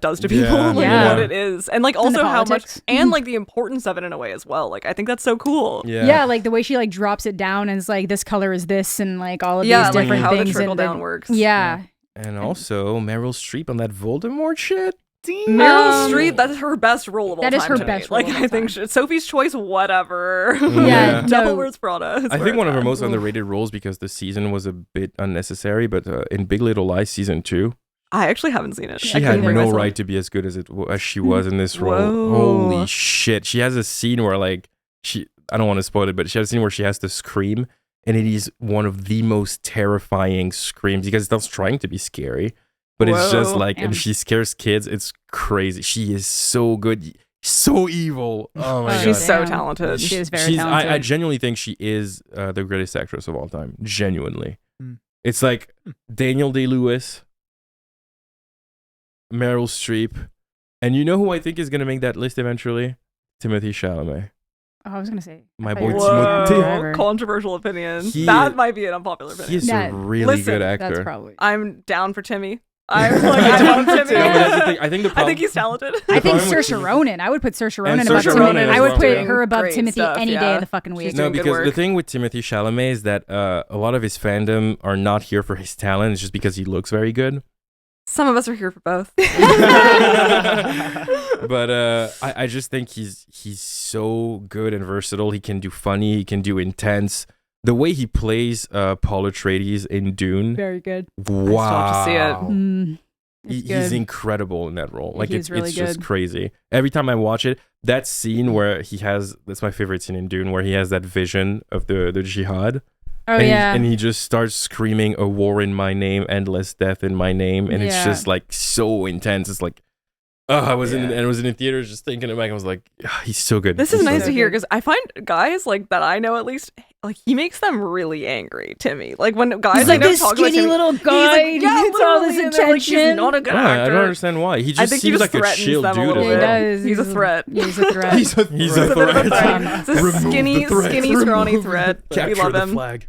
does to people, what it is, and like also how much, and like the importance of it in a way as well. Like I think that's so cool. Yeah, like the way she like drops it down and it's like this color is this and like all of these different how things. The trickle down works. And also Meryl Streep on that Voldemort shit. Meryl Streep, that's her best role of all time. That is her best role. Like I think Sophie's Choice, whatever. Devil Wears Prada. I think one of her most underrated roles because the season was a bit unnecessary, but in Big Little Lies season 2. I actually haven't seen it. She had no right to be as good as she was in this role. Holy shit. She has a scene where like I don't want to spoil it, but she has a scene where she has to scream, and it is one of the most terrifying screams because it's not trying to be scary, but it's just like, and she scares kids. It's crazy. She is so good. So evil. Oh my god. She's so talented. She is very talented. I genuinely think she is the greatest actress of all time. Genuinely. It's like Daniel Day-Lewis, Meryl Streep, and you know who I think is going to make that list eventually? Timothée Chalamet. Oh, I was going to say. My boy Timothée. Controversial opinion. That might be an unpopular opinion. He's a really good actor. That's probably. I'm down for Timmy. I love Timmy. I think he's talented. I think Saoirse Ronan. I would put Saoirse Ronan above Timothée. I would put her above Timothée any day of the fucking week. No, because the thing with Timothée Chalamet is that a lot of his fandom are not here for his talent. It's just because he looks very good. Some of us are here for both. But I just think he's so good and versatile. He can do funny. He can do intense. The way he plays Paul Atreides in Dune. Very good. Wow. I still have to see it. He's incredible in that role. Like it's really just crazy. Every time I watch it, that scene where that's my favorite scene in Dune, where he has that vision of the jihad. Oh, and he just starts screaming a war in my name, endless death in my name, and it's just like so intense. It's like, I was in the theaters just thinking it back. I was like, he's so good. This is nice to hear because I find guys like that I know at least like he makes them really angry. Timmy, like when guys like this skinny Timmy, little guy, he gets all this attention. Like, he's not a good actor. I don't understand why. He just seems like a chill dude. He does. He's a threat. He's a threat. He's a threat. It's a skinny, scrawny threat. We love him. Flag.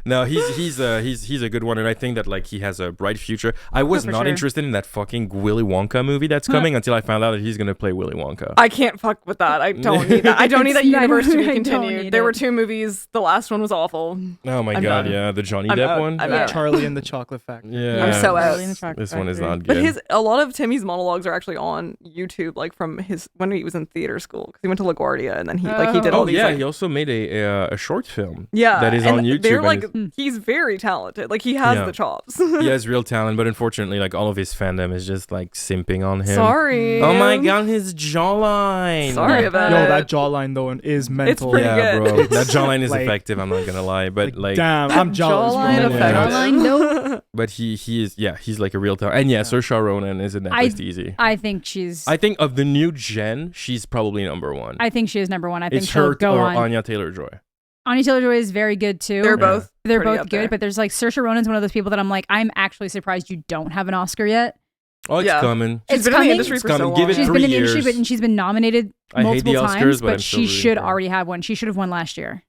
No, he's a good one, and I think that like he has a bright future. I was not interested in that fucking Willy Wonka movie that's coming until I found out that he's gonna play Willy Wonka. I can't fuck with that. I don't need that. I don't need that universe to be continued. There were 2 movies. The last one was awful. Oh my god, yeah, the Johnny Depp one. Charlie and the Chocolate Factory. Yeah, I'm so out. This one is not good. But a lot of Timmy's monologues are actually on YouTube, like from when he was in theater school, because he went to LaGuardia and then he did all these. Yeah, he also made a short film. Yeah. That is on YouTube. They're like, he's very talented. Like he has the chops. He has real talent, but unfortunately, like all of his fandom is just like simping on him. Sorry. Oh my god, his jawline. Sorry about it. Yo, that jawline though is mental. It's pretty good. Bro. That jawline is effective. I'm not gonna lie, but like damn, I'm jealous. Jawline, But he is he's like a real talent. And Saoirse Ronan is in that list easy. I think of the new gen, she's probably number 1. I think she is number 1. I think it's she'll her go or on. Anya Taylor-Joy. Anya Taylor-Joy is very good too. They're both good, there. but there's like Saoirse Ronan's one of those people that I'm like, I'm actually surprised you don't have an Oscar yet. Oh, it's coming. She's been in the industry for so long. Give it she's 3 been in the years. industry, and she's been nominated multiple Oscars, times, but I'm she should already have one. She should have won last year.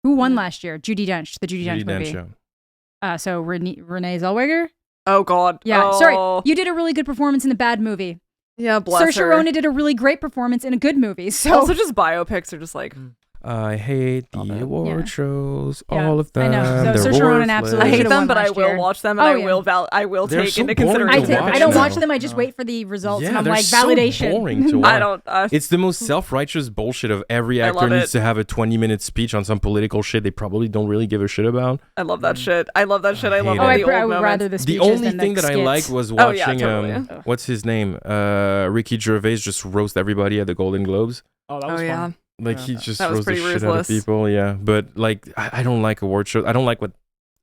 Who won last year? Judi Dench, the Judi Dench movie. So Renee Zellweger. Oh God. Yeah. Sorry, you did a really good performance in the bad movie. Yeah, bless her. Saoirse Ronan did a really great performance in a good movie. So also just biopics are just like. I hate the award shows, all of I them. know. So Saoirse Ronan absolutely I hate them, but I will watch them, and I will They're take so into boring consideration. I don't watch them. I just wait for the results, and I'm they're like, so validation. boring to watch. I don't. It's the most self-righteous bullshit of every actor needs to have a 20-minute speech on some political shit they probably don't really give a shit about. I love that shit. I love that shit. I love hate all it. the I old would moments. rather the The speeches only than thing the that I skits. like was watching totally. what's his name? Ricky Gervais just roast everybody at the Golden Globes. Oh, that was fun. Like he just that was roast the pretty shit out of ruthless. people, But like I don't like award shows. I don't like what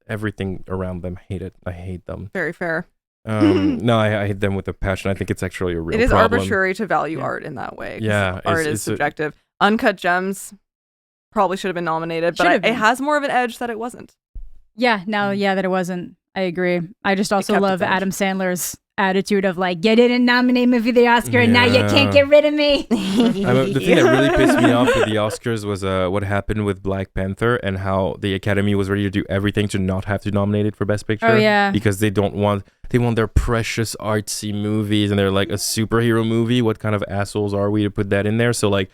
everything around them. I hate them. Very fair. No, I hate them with a passion. I think it's actually a real It is problem. arbitrary to value art in that way. 'Cause Yeah, art is subjective. Uncut Gems probably should have been nominated, but it has more of an edge that it wasn't. Yeah, that it wasn't. I agree. I just also love its edge. Adam Sandler's attitude of like, you didn't nominate me for the Oscar, and now you can't get rid of me. The thing that really pissed me off with the Oscars was what happened with Black Panther and how the Academy was ready to do everything to not have to nominate it for Best Picture. Oh, yeah. Because they want their precious artsy movies, and they're like a superhero movie. What kind of assholes are we to put that in there? So like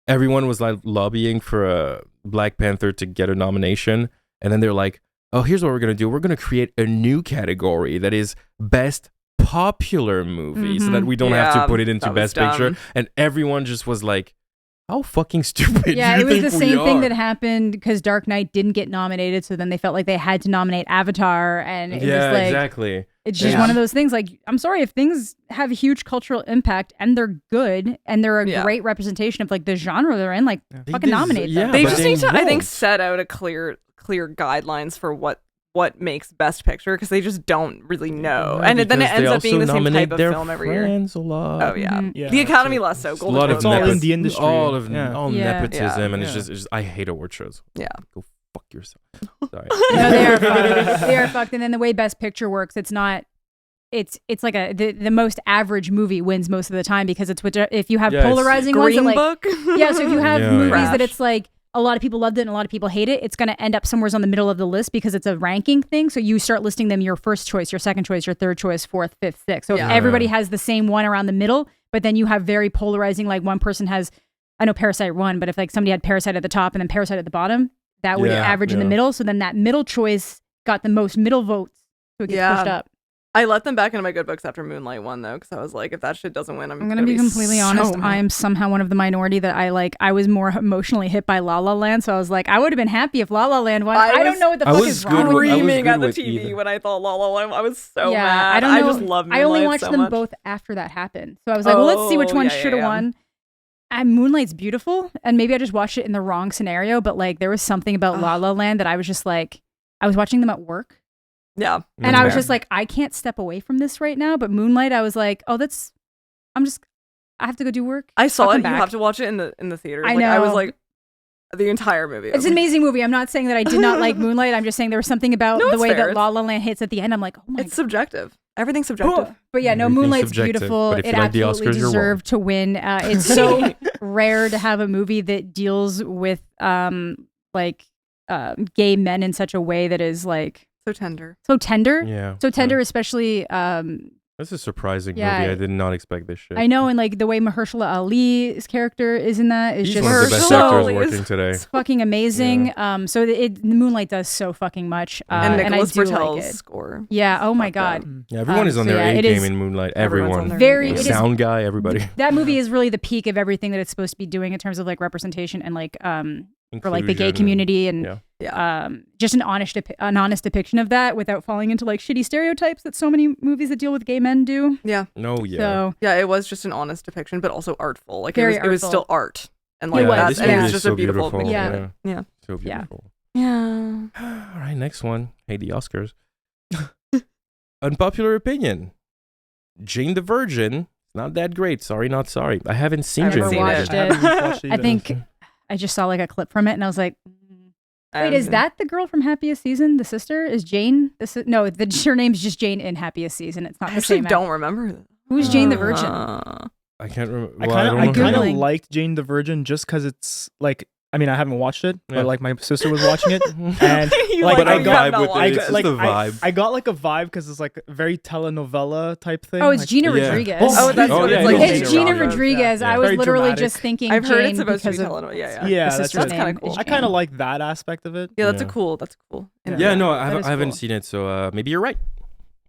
everyone was like lobbying for Black Panther to get a nomination, and then they're like, oh, here's what we're gonna do. We're gonna create a new category that is Best Popular Movie, so that we don't have to put it into Best Picture. And everyone just was like, how fucking stupid Yeah, do you it was think the we same thing are? that happened because Dark Knight didn't get nominated, so then they felt like they had to nominate Avatar, and it was like, exactly. It's just one of those things. Like, I'm sorry, if things have a huge cultural impact and they're good and they're a great representation of like the genre they're in, like fucking nominate them. They just need to, I think, set out a clear guidelines for what makes Best Picture, because they just don't really know. Yeah, and then it ends up being the same type of their film every year. friends a lot. Oh yeah, Yeah, the Academy less so. It's a lot of It's all in the industry. all Yeah. nepotism, and it's just I hate award shows. Yeah. Go fuck yourself. Sorry. No, they are fucked. They are fucked. And then the way Best Picture works, it's not. It's like the most average movie wins most of the time, because it's if you have polarizing ones, Green like, Book. yeah. So if you have movies Trash. that it's like a lot of people loved it and a lot of people hate it, it's going to end up somewhere on the middle of the list because it's a ranking thing. So you start listing them your first choice, your second choice, your third choice, fourth, fifth, sixth. So if everybody has the same one around the middle, but then you have very polarizing, like one person has, I know Parasite won, but if like somebody had Parasite at the top and then Parasite at the bottom, that would average in the middle. So then that middle choice got the most middle votes. So it gets pushed up. I let them back into my good books after Moonlight won, though, because I was like, if that shit doesn't win, I'm going to be completely honest. I am somehow one of the minority that I was more emotionally hit by La La Land, so I was like, I would have been happy if La La Land won. I don't know what the fuck is wrong with me. Screaming at the TV when I thought La La Land. I was so mad. I don't know. I just love Moonlight I only watched so them much. both after that happened, so I was like, well, let's see which one should have won. And Moonlight's beautiful, and maybe I just watched it in the wrong scenario, but like there was something about La La Land that I was just like, I was watching them at work. Yeah. And I was just like, I can't step away from this right now. But Moonlight, I was like, I have to go do work. I saw it. Back. You have to watch it in the theater. I know. I was like, the entire movie. It's an amazing movie. I'm not saying that I did not like Moonlight. I'm just saying there was something about the way that La La Land hits at the end. I'm like, oh my God. It's subjective. Everything's subjective. But yeah, no, Moonlight's subjective, beautiful. but if It you like the absolutely Oscars, you're deserved to win. It's so rare to have a movie that deals with gay men in such a way that is like so tender. Yeah. So tender, especially. That's a surprising movie. I did not expect this shit. I know, and like the way Mahershala Ali's character is in that is He's just one of the best actors working today. It's fucking amazing. So the Moonlight does so fucking much, and Nicholas I do Bertel's like it. score. Yeah. Oh my God. Yeah, everyone is on their A game in Moonlight. Everyone. Very sound guy. Everybody. That movie is really the peak of everything that it's supposed to be doing in terms of like representation and like for like the gay community and just an honest depiction of that without falling into like shitty stereotypes that so many movies that deal with gay men do. Yeah. No. Yeah. So, yeah, it was just an honest depiction, but also artful. Like Very it was still art, and like was, and it was just so a beautiful. Yeah. So beautiful. Yeah. All right, next one. Hey, the Oscars. Unpopular opinion. Jane the Virgin. Not that great. Sorry, not sorry. I haven't seen Jane the Virgin. I think I just saw like a clip from it and I was like, wait, is that the girl from Happiest Season? The sister is Jane? No, her name's just Jane in Happiest Season. It's not the same. I don't remember that. Who's Jane the Virgin? I can't remember. I kind of liked Jane the Virgin just because it's like I mean, I haven't watched it, but like my sister was watching it, and like but I got I got like a vibe because it's like a very telenovela type thing. Oh, it's like, Gina Rodriguez. Oh, that's what it's like. It's Gina Rodriguez. I was Very literally dramatic. just thinking. I've heard Jane it's supposed to be because of telenovela. Yeah, the sister's that's kind of name cool. is I kind of Jane. like that aspect of it. Yeah, that's Yeah. a cool. That's cool. Yeah, no, I is haven't cool. seen it, so maybe you're right.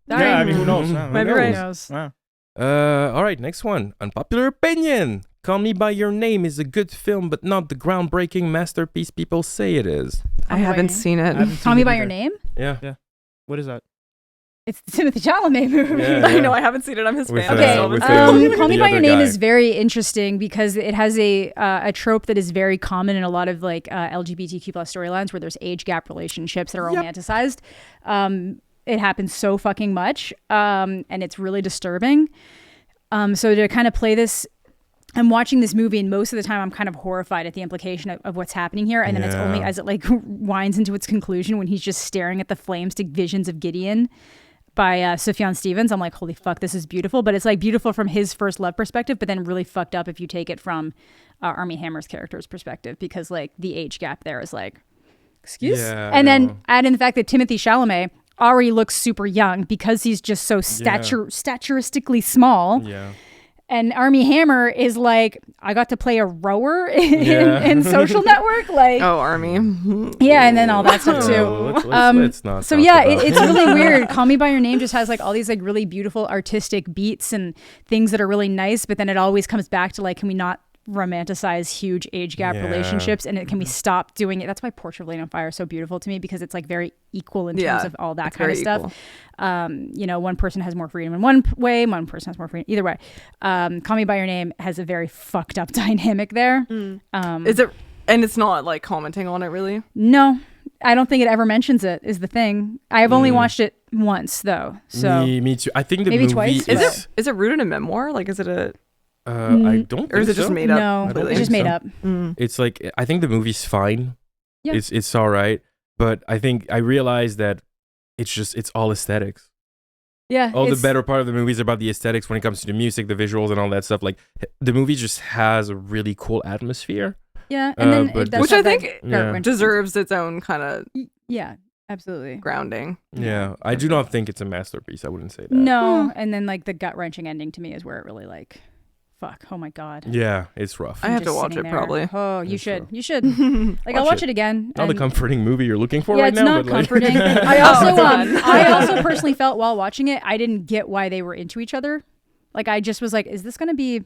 Yeah, I mean, who knows? Maybe Who right. knows? Yeah. All right, next one. Unpopular opinion. Call Me by Your Name is a good film, but not the groundbreaking masterpiece people say it is. I haven't seen it. Call Me by Your Name. Yeah. What is that? It's the Timothée Chalamet movie. Yeah, I know I haven't seen it. I'm his With, fan. Okay, with Call Me the by Your other Name guy. is very interesting because it has a trope that is very common in a lot of like LGBTQ plus storylines where there's age gap relationships that are romanticized. It happens so fucking much, and it's really disturbing. So to kind of play this, I'm watching this movie, and most of the time I'm kind of horrified at the implication of what's happening here. And then it's only as it like winds into its conclusion when he's just staring at the flames to Visions of Gideon by Sufjan Stevens. I'm like, holy fuck, this is beautiful. But it's like beautiful from his first love perspective, but then really fucked up if you take it from Armie Hammer's character's perspective, because like the age gap there is like, excuse? Yeah, and I then know. add in the fact that Timothée Chalamet already looks super young because he's just so staturistically small. Yeah. And Armie Hammer is like, I got to play a rower in Social Network. Like, Oh, Army. yeah, and then all that stuff too. Let's not So talk yeah, about it's really weird. Call Me by Your Name just has like all these like really beautiful artistic beats and things that are really nice, but then it always comes back to like, can we not romanticize huge age gap relationships, and can we stop doing it? That's why Portrait of a Lady on Fire is so beautiful to me, because it's like very equal in terms of all that kind of stuff. You know, one person has more freedom in one way, one person has more freedom either way. Call Me by Your Name has a very fucked up dynamic there. Is it? And it's not like commenting on it really. No, I don't think it ever mentions it, is the thing. I have only watched it once though, so me too. I think the maybe movie twice. Is it rooted in memoir? Like, is it a? I don't think Or is it just so. made up? No, completely? it's just made up. It's like, I think the movie's fine. Yeah. It's all right, but I think I realized that it's all aesthetics. Yeah, All the better part of the movie is about the aesthetics when it comes to the music, the visuals, and all that stuff. Like, the movie just has a really cool atmosphere. Yeah, and then but it does Which have I that think gut-wrenching deserves its own kind of Yeah, absolutely. grounding. Yeah, I do not think it's a masterpiece. I wouldn't say that. No, and then like the gut wrenching ending to me is where it really like, fuck, oh my god. Yeah, it's rough. I have to Just watch sitting it there. probably. Oh, you That's should. rough. You should. Like I'll Watch watch it again. Not the and- comforting movie you're looking for Yeah, right it's now. not but like- comforting. I Oh, also, it's fun. I also personally felt while watching it, I didn't get why they were into each other. Like I just was like, is this gonna be?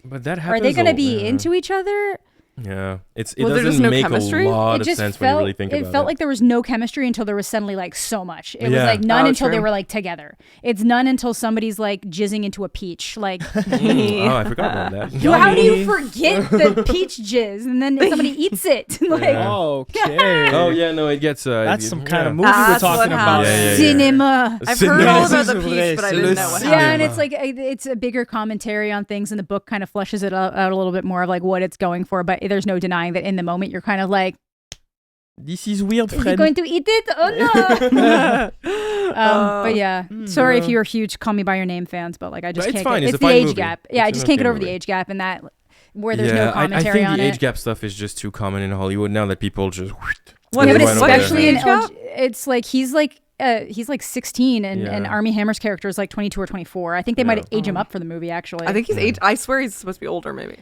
But that Are happens. they gonna a- be yeah. into each other? Yeah, it Was there just doesn't no make chemistry? a lot It of just sense when you felt. really think about it. It felt like there was no chemistry until there was suddenly like so much. It was Yeah. like none Oh, until they true. were like together. It's none until somebody's like jizzing into a peach. Like, Oh, I forgot about that. how do you forget the peach jizz and then somebody eats it? Like, Yeah. Okay. Oh yeah, no, it gets. That's some kind of movie That's we're what talking about. happens. cinema. I've heard all about the Cinema. peach, but I didn't know what Cinema. Yeah, happened. and it's like it's a bigger commentary on things, and the book kind of fleshes it out a little bit more of like what it's going for. But there's no denying that in the moment you're kind of like, This is weird, is he friend. going to eat it? Oh no! But yeah, sorry if you're huge Call Me by Your Name fans, but like I just But it's can't. fine. Get, It's a the fine age movie. gap. Yeah, I It's just an can't get okay over the movie. age gap and that where there's no I commentary think on the age it. gap stuff is just too common in Hollywood now that people just. What Yeah, is but it? What is especially the in age gap? it's like he's like 16 and Yeah. Armie Hammer's character is like 22 or 24. I think they might age him up for the movie actually. I think he's age. I swear he's supposed to be older, maybe.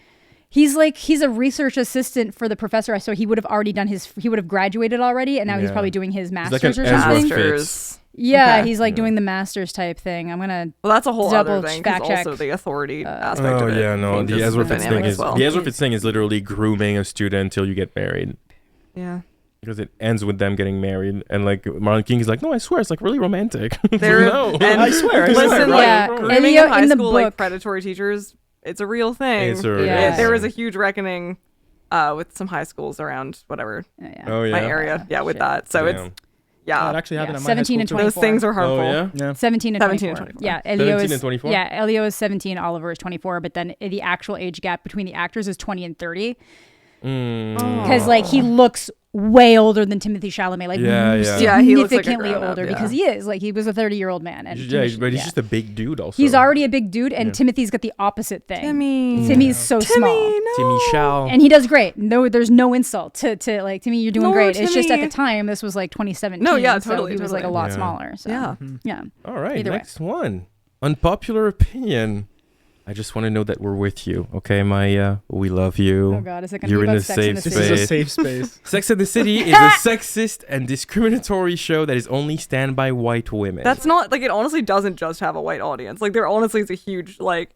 He's a research assistant for the professor, so he would have already done he would have graduated already, and now he's Yeah. probably doing his like master's an or Ezra something. Fitz. Yeah, Okay. he's like doing the master's type thing. I'm gonna Well, that's a whole Double other thing. 'Cause fact check. also the authority aspect Oh of it. yeah, no. The changes Ezra Fitz dynamic thing as is well. the Ezra Fitz thing is literally grooming a student until you get married. Yeah. Because it ends with them getting married, and like Martin King is like, no, I swear, it's like really romantic. There, no, and I swear, Listen, right? Yeah. grooming Elio in high in the school, like book- predatory teachers, it's a real thing. It's a real Yeah. There was a huge reckoning with some high schools around whatever yeah. Oh yeah. my area. Yeah, with Shit. that. So Damn. it's yeah. That actually happened Yeah, at my high 17 school and too. 24. Those things are harmful. Oh yeah. Yeah. 17 and 17 24. and 24. Yeah, Elio 17 is and 24? Yeah, Elio is 17, Oliver is 24, but then the actual age gap between the actors is 20 and 30. because like he looks way older than Timothée Chalamet, like significantly older because he is like he was a 30-year-old man, and but he's just a big dude. Also, he's already a big dude, and Timothy's got the opposite thing. Timmy's so small. Timmy Chow, and he does great. No, there's no insult to like Timmy. You're doing great. It's just at the time this was like 2017. No, yeah, so totally. He was like a lot smaller. So. Yeah. All right, next one. Unpopular opinion. I just want to know that we're with you, okay, Maya? We love you. Oh God, is it going to be about Sex in the City? This is a safe space. Sex in the City is a sexist and discriminatory show that is only stand by white women. That's not, like, it honestly doesn't just have a white audience. Like, there honestly is a huge, like,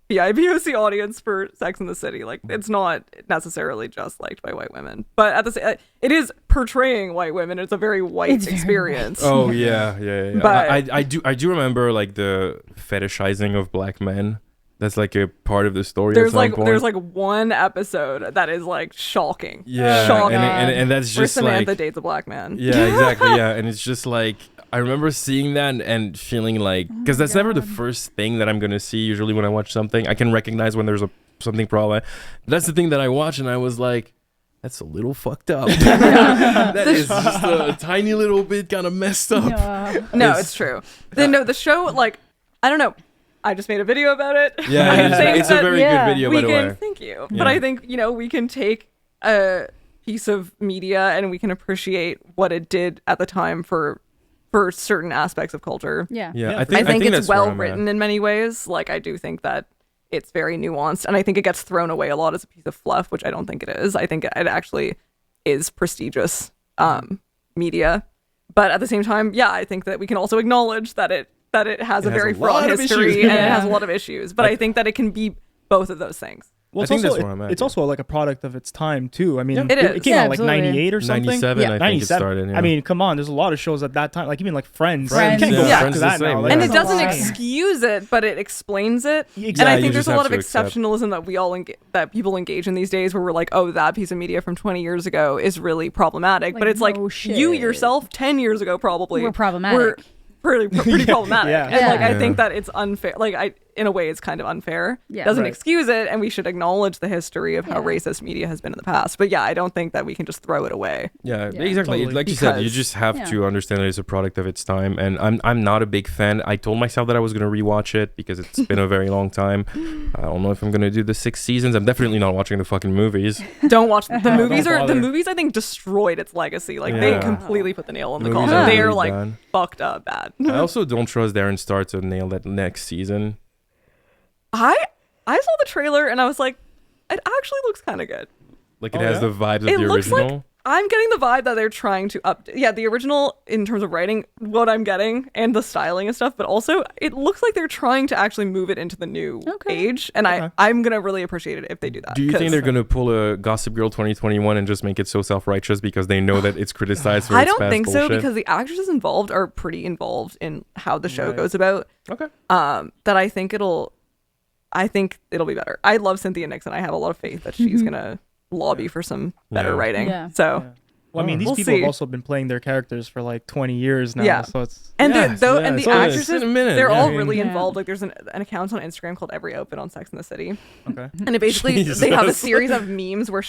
BIPOC audience for Sex in the City. Like, it's not necessarily just liked by white women. But at the same, it is portraying white women. It's a very white experience. Oh, yeah. But I do remember, like, the fetishizing of black men. That's like a part of the story. There's like one episode that is like shocking. Yeah, shocking. And that's just where Samantha like, dates a black man. Yeah, exactly. Yeah, and it's just like I remember seeing that and feeling like because that's never the first thing that I'm gonna see. Usually when I watch something, I can recognize when there's something problem. That's the thing that I watch, and I was like, that's a little fucked up. That is just a tiny little bit kind of messed up. No, it's true. The show, like, I don't know. I just made a video about it. Yeah, it's a very good video, by the way. Thank you. Yeah. But I think, we can take a piece of media and we can appreciate what it did at the time for certain aspects of culture. Yeah. I think it's well written in many ways. Like, I do think that it's very nuanced, and I think it gets thrown away a lot as a piece of fluff, which I don't think it is. I think it actually is prestigious media. But at the same time, I think that we can also acknowledge that it has a very fraught history and it has a lot of issues. But I think that it can be both of those things. Well, it's also like a product of its time too. I mean, it came out like 98 or something. 97, I think it started. Yeah. I mean, come on, there's a lot of shows at that time, like even like Friends. You can't go back to that now. Like, and it doesn't excuse it, but it explains it. Exactly. And I think there's a lot of exceptionalism that people engage in these days, where we're like, oh, that piece of media from 20 years ago is really problematic. But it's like you yourself 10 years ago probably were problematic. Pretty problematic. And like I think that it's unfair. Like in a way it's kind of unfair. Doesn't excuse it, and we should acknowledge the history of how racist media has been in the past. But I don't think that we can just throw it away. Yeah, exactly. Totally. Like you said, you just have to understand that it's a product of its time, and I'm not a big fan. I told myself that I was going to rewatch it because it's been a very long time. I don't know if I'm going to do the 6 seasons. I'm definitely not watching the fucking movies. Don't watch the movies. The movies I think destroyed its legacy. Like they completely put the nail in the coffin. They are like fucked up bad. I also don't trust Darren Star to nail that next season. I saw the trailer and I was like, it actually looks kind of good. Like it has the vibes of the original. Like, I'm getting the vibe that they're trying to update. Yeah, the original in terms of writing, what I'm getting, and the styling and stuff. But also, it looks like they're trying to actually move it into the new age. And I'm gonna really appreciate it if they do that. Do you think they're gonna pull a Gossip Girl 2021 and just make it so self-righteous because they know that it's criticized for its past bullshit? I don't think so, because the actresses involved are pretty involved in how the show goes about. Okay. That I think it'll be better. I love Cynthia Nixon. I have a lot of faith that she's gonna lobby for some better writing. So well, I mean, these people have also been playing their characters for like 20 years now. So it's and the actresses, they're all really involved. Like there's an account on Instagram called Every Outfit on Sex in the City. Okay. And it basically they have a series of memes where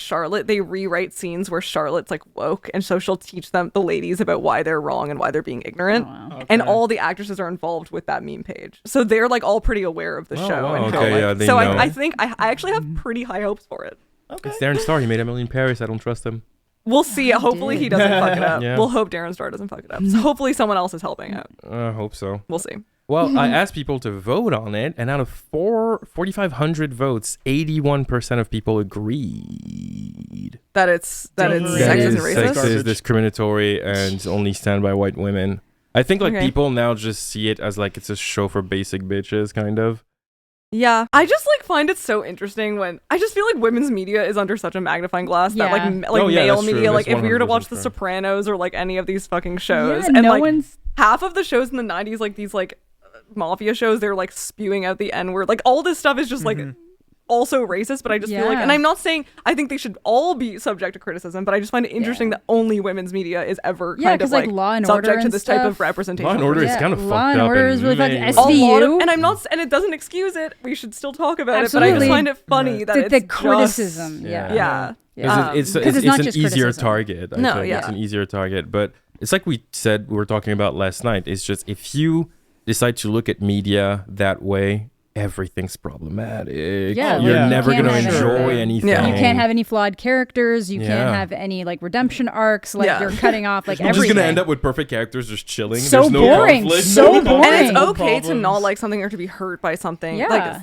they rewrite scenes where Charlotte's like woke, and so she'll teach the ladies about why they're wrong and why they're being ignorant. And all the actresses are involved with that meme page. So they're like all pretty aware of the show. Wow. And so I think I actually have pretty high hopes for it. Okay. It's Darren Star. He made Emily in Paris. I don't trust him. We'll see. Hopefully he doesn't fuck it up. We'll hope Darren Star doesn't fuck it up. So hopefully someone else is helping out. I hope so. We'll see. Well, I asked people to vote on it, and out of 4,500 votes, 81% of people agreed that it's sexist and racist, sexist, discriminatory, and only stand by white women. I think people now just see it as like it's a show for basic bitches, kind of. Yeah, I just find it so interesting when I just feel like women's media is under such a magnifying glass that male media, like if we were to watch The Sopranos or like any of these fucking shows, and half of the shows in the 90s, like these like mafia shows, they're like spewing out the N-word, like all this stuff is just like also racist, but I just feel like, and I'm not saying I think they should all be subject to criticism, but I just find it interesting that only women's media is ever kind of like Law and subject Order to this type of representation. Law and Order is kind of fucked up. Law and Order is really fucking SVU. And I'm not, and it doesn't excuse it. We should still talk about it, but I just find it funny that it's the criticism. It's an easier target. It's an easier target, but it's like we said we were talking about last night. It's just if you decide to look at media that way, everything's problematic. You're never going to enjoy anything. You can't have any flawed characters. You can't have any like redemption arcs. Like you're cutting off like everything. You're just going to end up with perfect characters just chilling. So There's no boring. conflict. So boring. And it's okay to not like something or to be hurt by something.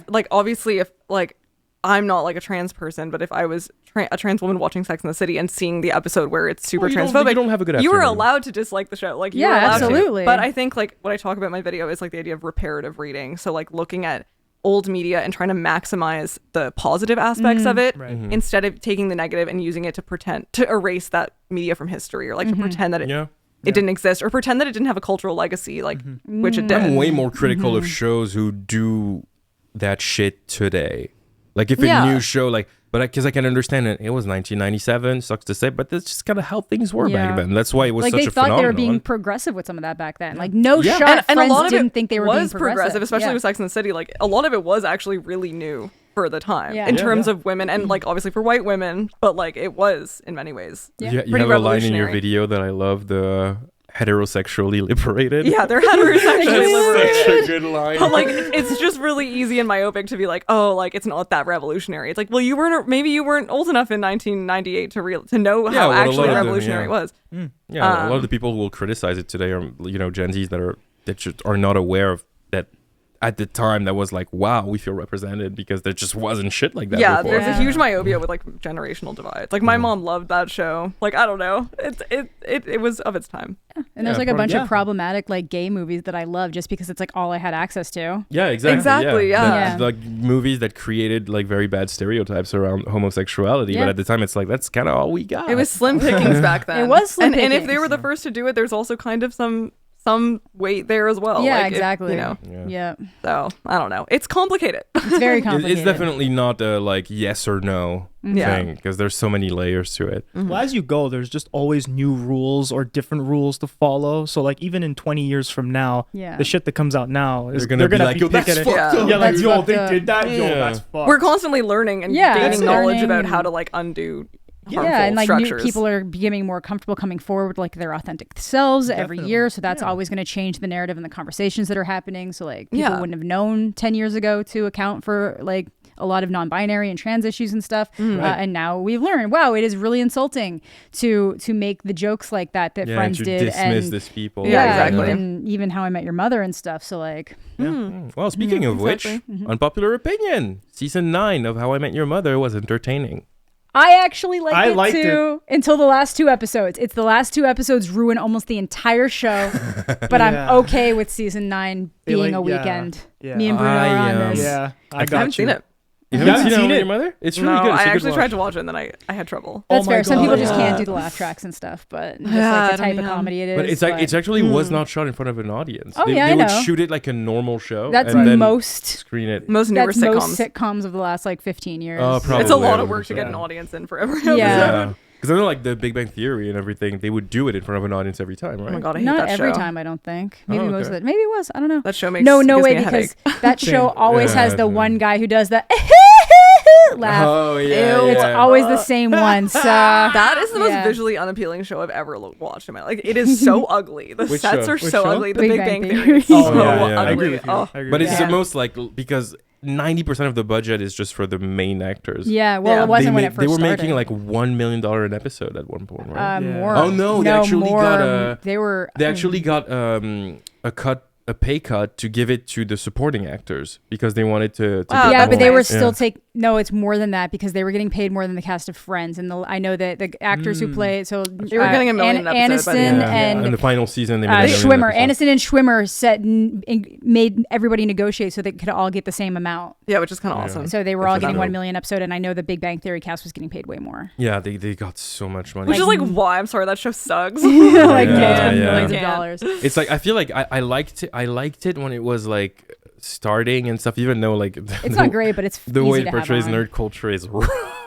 Like obviously if like I'm not like a trans person, but if I was a trans woman watching Sex and the City and seeing the episode where it's super transphobic, you don't have a good afternoon. You were allowed to dislike the show. Like you were allowed absolutely. to. But I think like what I talk about in my video is like the idea of reparative reading. So like looking at old media and trying to maximize the positive aspects of it instead of taking the negative and using it to pretend to erase that media from history or like to pretend that it didn't exist or pretend that it didn't have a cultural legacy, like which it did. I'm way more critical of shows who do that shit today. Like if a new show, like, but because I can understand it was 1997, sucks to say, but that's just kind of how things were back then. That's why it was like such a phenomenon. They thought they were being progressive with some of that back then. Like no shot, and a lot of it didn't think they were being progressive, especially with Sex and the City. Like a lot of it was actually really new for the time in terms of women and like obviously for white women, but like it was in many ways. You have a line in your video that I love, the heterosexually liberated. Yeah, they're heterosexually liberated. Such a good line. But like, it's just really easy and myopic to be like, oh, like it's not that revolutionary. It's like, well, maybe you weren't old enough in 1998 to know how actually revolutionary it was. A lot of the people who will criticize it today are Gen Zs that just are not aware of that. At the time, that was like, wow, we feel represented because there just wasn't shit like that before. There's a huge myopia with like generational divides. Like my mom loved that show. Like I don't know, it was of its time. And there's like a bunch of problematic like gay movies that I love just because it's like all I had access to. Yeah, exactly. Exactly. Like movies that created like very bad stereotypes around homosexuality, but at the time it's like that's kind of all we got. It was slim pickings back then. It was slim pickings. And if they were the first to do it, there's also kind of some weight there as well. Yeah, like exactly. So I don't know. It's complicated. It's very complicated. It's definitely not a like yes or no thing because there's so many layers to it. Well, as you go, there's just always new rules or different rules to follow. So like even in 20 years from now, the shit that comes out now is they're gonna be like, yo, that's fucked up. Yeah, like yo, they did that. Yo, that's fucked. We're constantly learning and gaining knowledge about how to like undo. And like structures. new people are becoming more comfortable coming forward with like their authentic selves every year, so that's always going to change the narrative and the conversations that are happening. So like people wouldn't have known 10 years ago to account for like a lot of non-binary and trans issues and stuff, and now we've learned, wow, it is really insulting to make the jokes like that Friends to did dismiss and this people. Exactly. even How I Met Your Mother and stuff. So like well, speaking of which, Unpopular Opinion, season 9 of How I Met Your Mother was entertaining. I actually liked it too until the last 2 episodes. It's the last 2 episodes ruin almost the entire show, but I'm okay with season 9 being a weekend. Me and Bruno are on this. Yeah, I haven't seen it. You haven't seen it, Your Mother? It's really good. I actually tried to watch it and then I had trouble. That's fair. Some people just can't do the laugh tracks and stuff, but just like the type of comedy it is. But it's like it actually was not shot in front of an audience. Oh, they would shoot it like a normal show. That's and then most screen it. Most newer sitcoms. Most sitcoms of the last like 15 years. Probably, it's a lot of work to get an audience in for every episode. Yeah. Because I know like the Big Bang Theory and everything, they would do it in front of an audience every time, right? Oh my god, I hate Not that show. every time, I don't think. Maybe most of it. Maybe it was. I don't know. That show makes no gives way me a because headache. that show always has the one guy who does the laugh. Oh yeah, it's always the same one. So that is the most visually unappealing show I've ever watched in my life. Like it is so ugly. The sets are so ugly. The Big Bang Theory is so ugly. I agree with you. But it's the most like because 90% of the budget is just for the main actors. Yeah, well, it wasn't when it first started. They were making like $1 million an episode at one point, right? More. Oh no, they actually got They actually got a pay cut to give it to the supporting actors because they wanted to yeah, but they were still no, it's more than that because they were getting paid more than the cast of Friends, and I know that the actors who play they were getting $1 million an episode, and in the final season they made Schwimmer, Aniston and Schwimmer made everybody negotiate so they could all get the same amount. Yeah, which is kind of awesome. So they were all getting $1 million episode, and I know the Big Bang Theory cast was getting paid way more. Yeah, they got so much money. Which is like why I'm sorry that show sucks. Like millions of dollars. It's like I feel like I liked it when it was like starting and stuff, even though like it's not great, but it's the easy way it to portrays have on. nerd culture is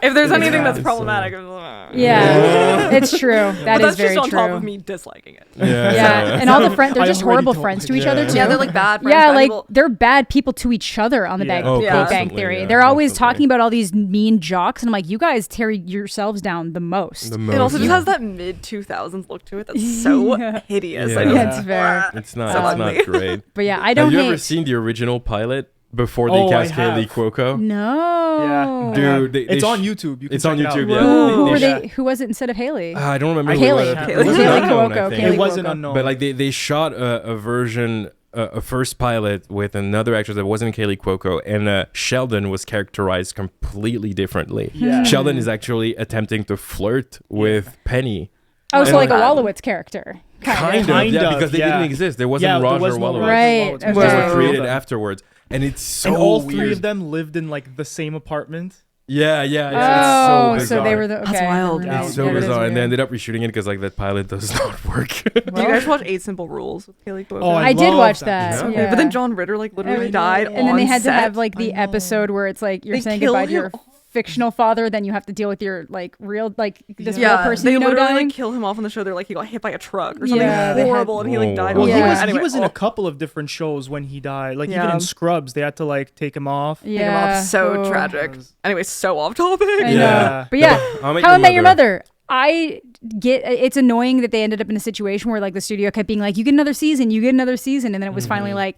if there's anything that's problematic, it's true. That is very true. That's just on top of me disliking it. Yeah. And all the friends, they're just horrible friends to each other too. Yeah, they're like bad friends. Yeah, like they're bad people to each other on the Big Bang Theory. Yeah, they're always talking about all these mean jocks, and I'm like, you guys tear yourselves down the most. It also just has that mid-2000s look to it that's so hideous. Yeah, it's fair. It's not great. But yeah, I don't Have you ever seen the original pilot before they cast Kaylee Cuoco? No. Yeah. Dude, it's on YouTube. You can it's on YouTube, yeah. Who was it instead of Haley? I don't remember. Haley. Haley Cuoco. It wasn't unknown. But like they shot a version, a first pilot with another actress that wasn't Kaylee Cuoco, and Sheldon was characterized completely differently. Yeah. Sheldon is actually attempting to flirt with Penny. Oh, so like a Wolowitz character. Kind of, because they didn't exist. There wasn't Roger Wolowitz. Right. They were created afterwards. And it's so and all weird. three of them lived in like the same apartment. Yeah. It's so bizarre. So they were That's wild. It's so bizarre. And they ended up reshooting it because like that pilot does not work. Do you guys watch 8 Simple Rules with Kaylee Cuoco? Oh, I did watch that. Yeah. But then John Ritter like literally died and then they had set. to have like the episode where it's like you're saying goodbye to your fictional father, then you have to deal with your like real this real person. They literally like kill him off on the show. They're like he got hit by a truck or something horrible, and he like died. Well, he was in a couple of different shows when he died. Like even in Scrubs, they had to like take him off. Take him off. So tragic. Anyway, so off topic. But yeah, How I Met Your Mother. I get it's annoying that they ended up in a situation where like the studio kept being like, you get another season, and then it was finally like,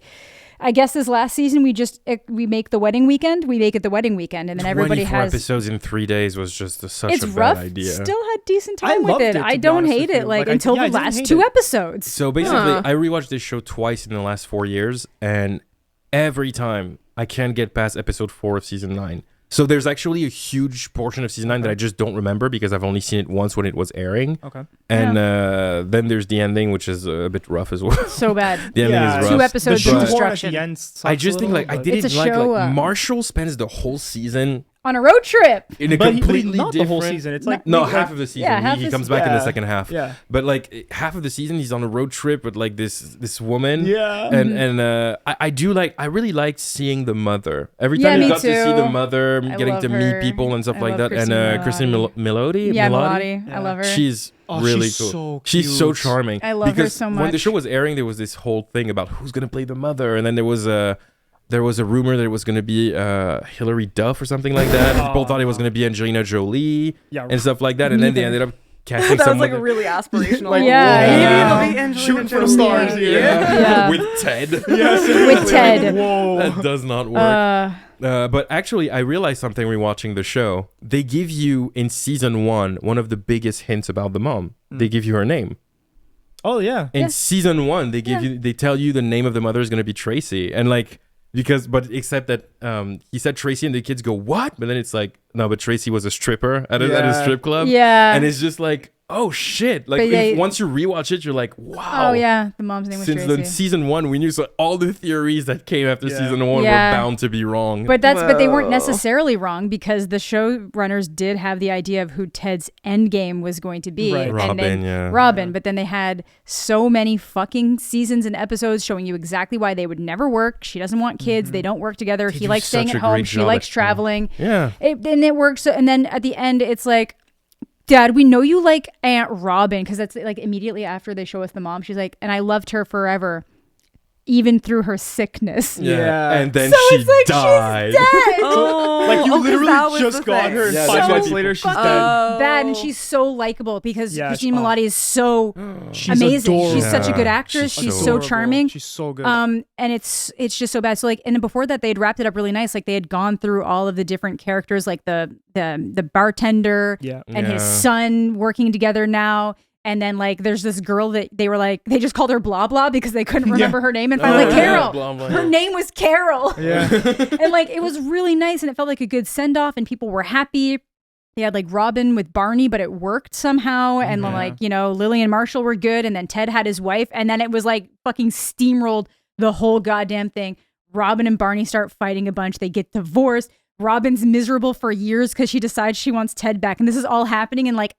I guess this last season we make the wedding weekend. We make it the wedding weekend, and then everybody has episodes in 3 days was just such a rough. bad idea. Still had decent time with it. I don't hate it until the last 2 episodes. So basically, I rewatched this show twice in the last 4 years, and every time I can't get past episode 4 of season 9. So there's actually a huge portion of season 9 that I just don't remember because I've only seen it once when it was airing. Okay. And then there's the ending, which is a bit rough as well. So bad. The ending is rough. 2 episodes of destruction. I just think I didn't like Marshall spends the whole season on a road trip in a completely not different the whole season. It's like half of the season. Yeah, he comes back in the second half. Yeah, but like half of the season he's on a road trip with like this woman. Yeah, and I really liked seeing the mother. Every time you got to see the mother, getting to meet people and stuff like that. And Kristen Milioti. Yeah, Milioti. I love her. She's really cool. She's so charming. I love her so much. When the show was airing, there was this whole thing about who's gonna play the mother, and then there was a rumor that it was going to be Hilary Duff or something like that. People thought it was going to be Angelina Jolie and stuff like that. And then they ended up casting someone. That was like really aspirational. Shooting for the stars here. Yeah. With Ted. With Ted. Whoa. That does not work. But actually, I realized something rewatching the show. They give you, in season 1, one of the biggest hints about the mom. They give you her name. Oh, yeah. In season 1, they tell you the name of the mother is going to be Tracy. And like... except that he said Tracy and the kids go, what? But then it's like, no, but Tracy was a stripper at a strip club. Yeah. And it's just like, oh shit. Like once you rewatch it, you're like, wow. Oh yeah, the mom's name was Tracy. Since season 1, we knew all the theories that came after season 1 were bound to be wrong. But they weren't necessarily wrong because the showrunners did have the idea of who Ted's end game was going to be. Right. Robin. But then they had so many fucking seasons and episodes showing you exactly why they would never work. She doesn't want kids. They don't work together. He likes staying at home. She likes traveling. Yeah. And it works. And then at the end, it's like, Dad, we know you like Aunt Robin, because that's like immediately after they show us the mom. She's like, and I loved her forever, even through her sickness. Yeah. And then she died. She's dead. Like you literally just got her, and 5 months later she's dead. Bad, and she's so likable because Christine Milioti is so amazing. Adorable. She's such a good actress. She's so charming. She's so good. And it's just so bad. So like, and before that, they'd wrapped it up really nice. Like they had gone through all of the different characters, like the bartender and his son working together now. And then like there's this girl that they were like, they just called her blah blah because they couldn't remember her name. And finally Carol, blah, blah, her name was Carol. Yeah. And like it was really nice and it felt like a good send off and people were happy. They had like Robin with Barney, but it worked somehow. And like, you know, Lily and Marshall were good. And then Ted had his wife. And then it was like fucking steamrolled the whole goddamn thing. Robin and Barney start fighting a bunch. They get divorced. Robin's miserable for years because she decides she wants Ted back. And this is all happening in like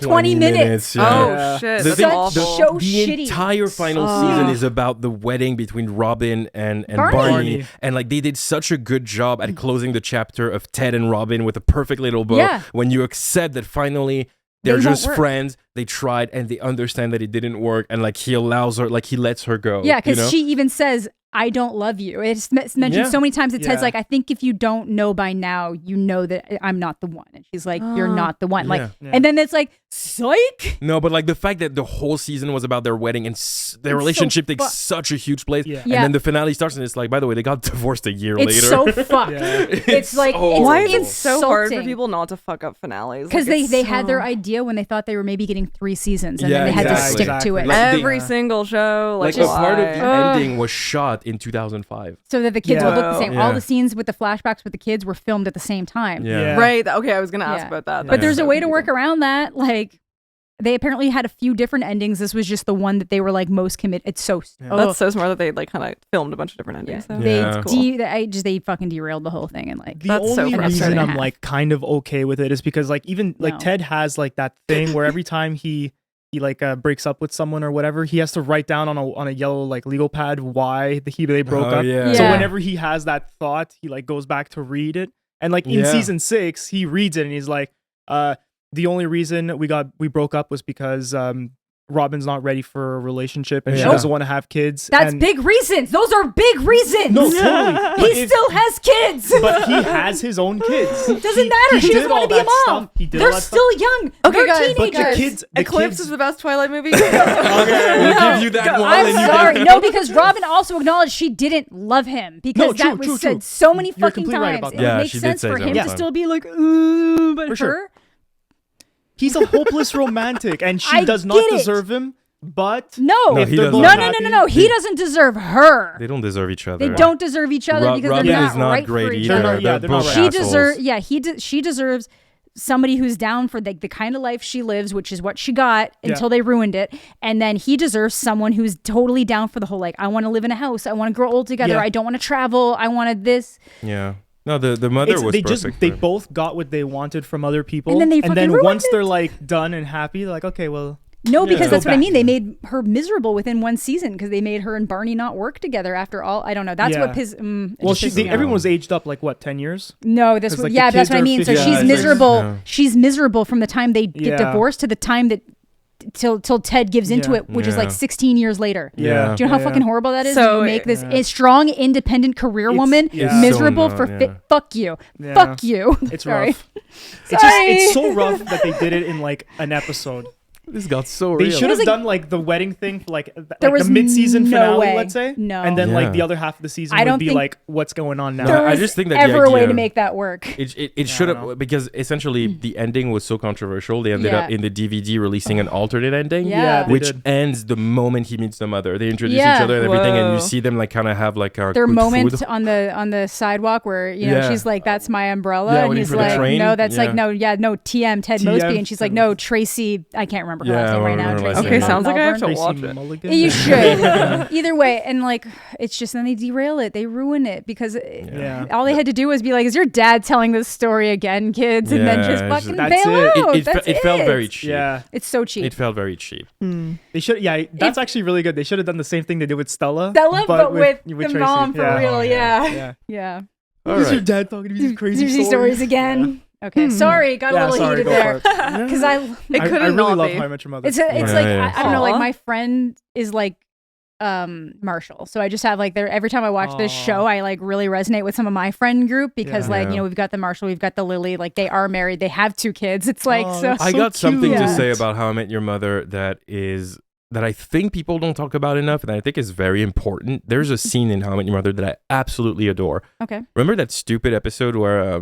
20 minutes. Oh shit! That's awful. So the shitty. entire final season is about the wedding between Robin and Barney. And like they did such a good job at closing the chapter of Ted and Robin with a perfect little bow. Yeah. When you accept that finally they're just friends, they tried and they understand that it didn't work, and like he allows her, like he lets her go. Yeah, because she even says, I don't love you. It's mentioned so many times. It says like, I think if you don't know by now, you know that I'm not the one. And she's like, you're not the one. Like, and then it's like, psych. No, but like the fact that the whole season was about their wedding and their relationship takes such a huge place. Yeah. And then the finale starts and it's like, by the way, they got divorced a year later. It's so fucked. It's like, why is it so hard for people not to fuck up finales? Because they had their idea when they thought they were maybe getting 3 seasons, and then they had to stick to it. Like every single show. Like a part of the ending was shot in 2005. So that the kids would look the same. All the scenes with the flashbacks with the kids were filmed at the same time. Right. Okay, I was going to ask about that. But there's a way to work around that. Like, they apparently had a few different endings. This was just the one that they were like most committed. It's so that's so smart that they like kind of filmed a bunch of different endings. They fucking derailed the whole thing, and like the only reason I'm like kind of okay with it is because like even like Ted has like that thing where every time he like breaks up with someone or whatever, he has to write down on a yellow like legal pad why they broke up. So whenever he has that thought, he like goes back to read it, and like in season 6 he reads it and he's like the only reason we broke up was because Robin's not ready for a relationship and she doesn't want to have kids. That's big reasons. Those are big reasons. No, totally. He still has kids. But he has his own kids. Doesn't matter. She doesn't want to be a mom. They're still young. Okay, guys. Teenagers. The Eclipse is the best Twilight movie. Okay, we'll give you that one. I'm sorry. No, because Robin also acknowledged she didn't love him because that was said so many fucking times. It makes sense for him to still be like, but her. He's a hopeless romantic, and she does not deserve him. But no, he doesn't deserve her. They don't deserve each other. They don't deserve each other because Robin they're not is not right great for each either. other. They're both assholes. She deserves somebody who's down for the kind of life she lives, which is what she got until they ruined it. And then he deserves someone who's totally down for the whole like, I want to live in a house, I want to grow old together, I don't want to travel, I wanted this. Yeah. No, the mother was perfect. They both got what they wanted from other people, and then once they're like done and happy, they're like, okay, well. No, because that's what I mean. They made her miserable within one season because they made her and Barney not work together after all. I don't know. That's what everyone was aged up like what, 10 years? No, that's what I mean. So she's miserable. Yeah. She's miserable from the time they get divorced to the time that till Ted gives into it, which is like 16 years later. Yeah. Do you know how fucking horrible that is? So you make this a strong, independent career woman miserable fuck you. Yeah. Fuck you. It's rough. It's so rough that they did it in like an episode. This got so real. They should have done like the wedding thing for like the mid-season finale, let's say. No. And then like the other half of the season would be like what's going on now. I just think that ever a way to make that work. It should have, because essentially the ending was so controversial. They ended up in the DVD releasing an alternate ending, which ends the moment he meets the mother. They introduce each other and everything, and you see them like kind of have like their moment on the sidewalk where she's like, that's my umbrella, and he's like, no, that's like no TM Ted Mosby, and she's like, no, Tracy, I can't remember her last name right now. Okay, sounds like I have to watch it. You should. Either way, and like it's just then they derail it, they ruin it because all they had to do was be like, "Is your dad telling this story again, kids?" And then just fucking bail out. It felt very cheap. Yeah, it's so cheap. It felt very cheap. They should. Yeah, that's actually really good. They should have done the same thing they did with Stella, but with the Tracy. Mom for real. Yeah. Is your dad talking to me these crazy stories again? Okay, sorry, got a little heated there because I really love How I Met Your Mother. It's like I don't know, like my friend is like Marshall, so I just have like every time I watch this show, I like really resonate with some of my friend group because we've got the Marshall, we've got the Lily, like they are married, they have 2 kids. It's like I got something to say about How I Met Your Mother that I think people don't talk about enough, and I think is very important. There's a scene in How I Met Your Mother that I absolutely adore. Okay, remember that stupid episode where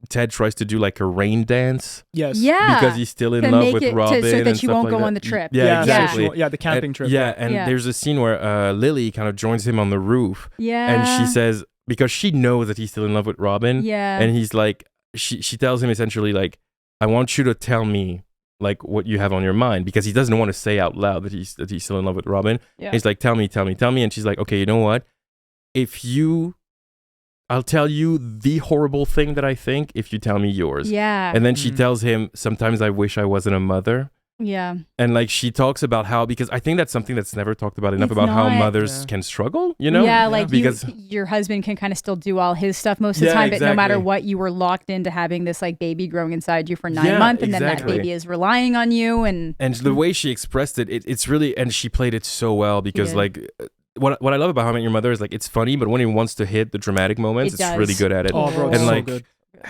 Ted tries to do like a rain dance? Yes. Yeah. Because he's still in love with Robin. So that she won't go on the trip. Yeah, exactly. Yeah, the camping trip. Yeah, and there's a scene where Lily kind of joins him on the roof. Yeah. And she says, because she knows that he's still in love with Robin. Yeah. And he's like, she tells him essentially like, I want you to tell me like what you have on your mind, because he doesn't want to say out loud that he's still in love with Robin. Yeah. He's like, tell me. And she's like, okay, you know what? I'll tell you the horrible thing that I think if you tell me yours. Yeah. And then she tells him, sometimes I wish I wasn't a mother. Yeah. And like she talks about how, because I think that's something that's never talked about enough, about how mothers can struggle, you know? Yeah, like because your husband can kind of still do all his stuff most of the time, but no matter what, you were locked into having this like baby growing inside you for 9 months, and then that baby is relying on you. And the way she expressed it, it's really, and she played it so well, because like what I love about How I Met Your Mother is like it's funny, but when it wants to hit the dramatic moments, it's really good at it. Oh, bro, and so like good.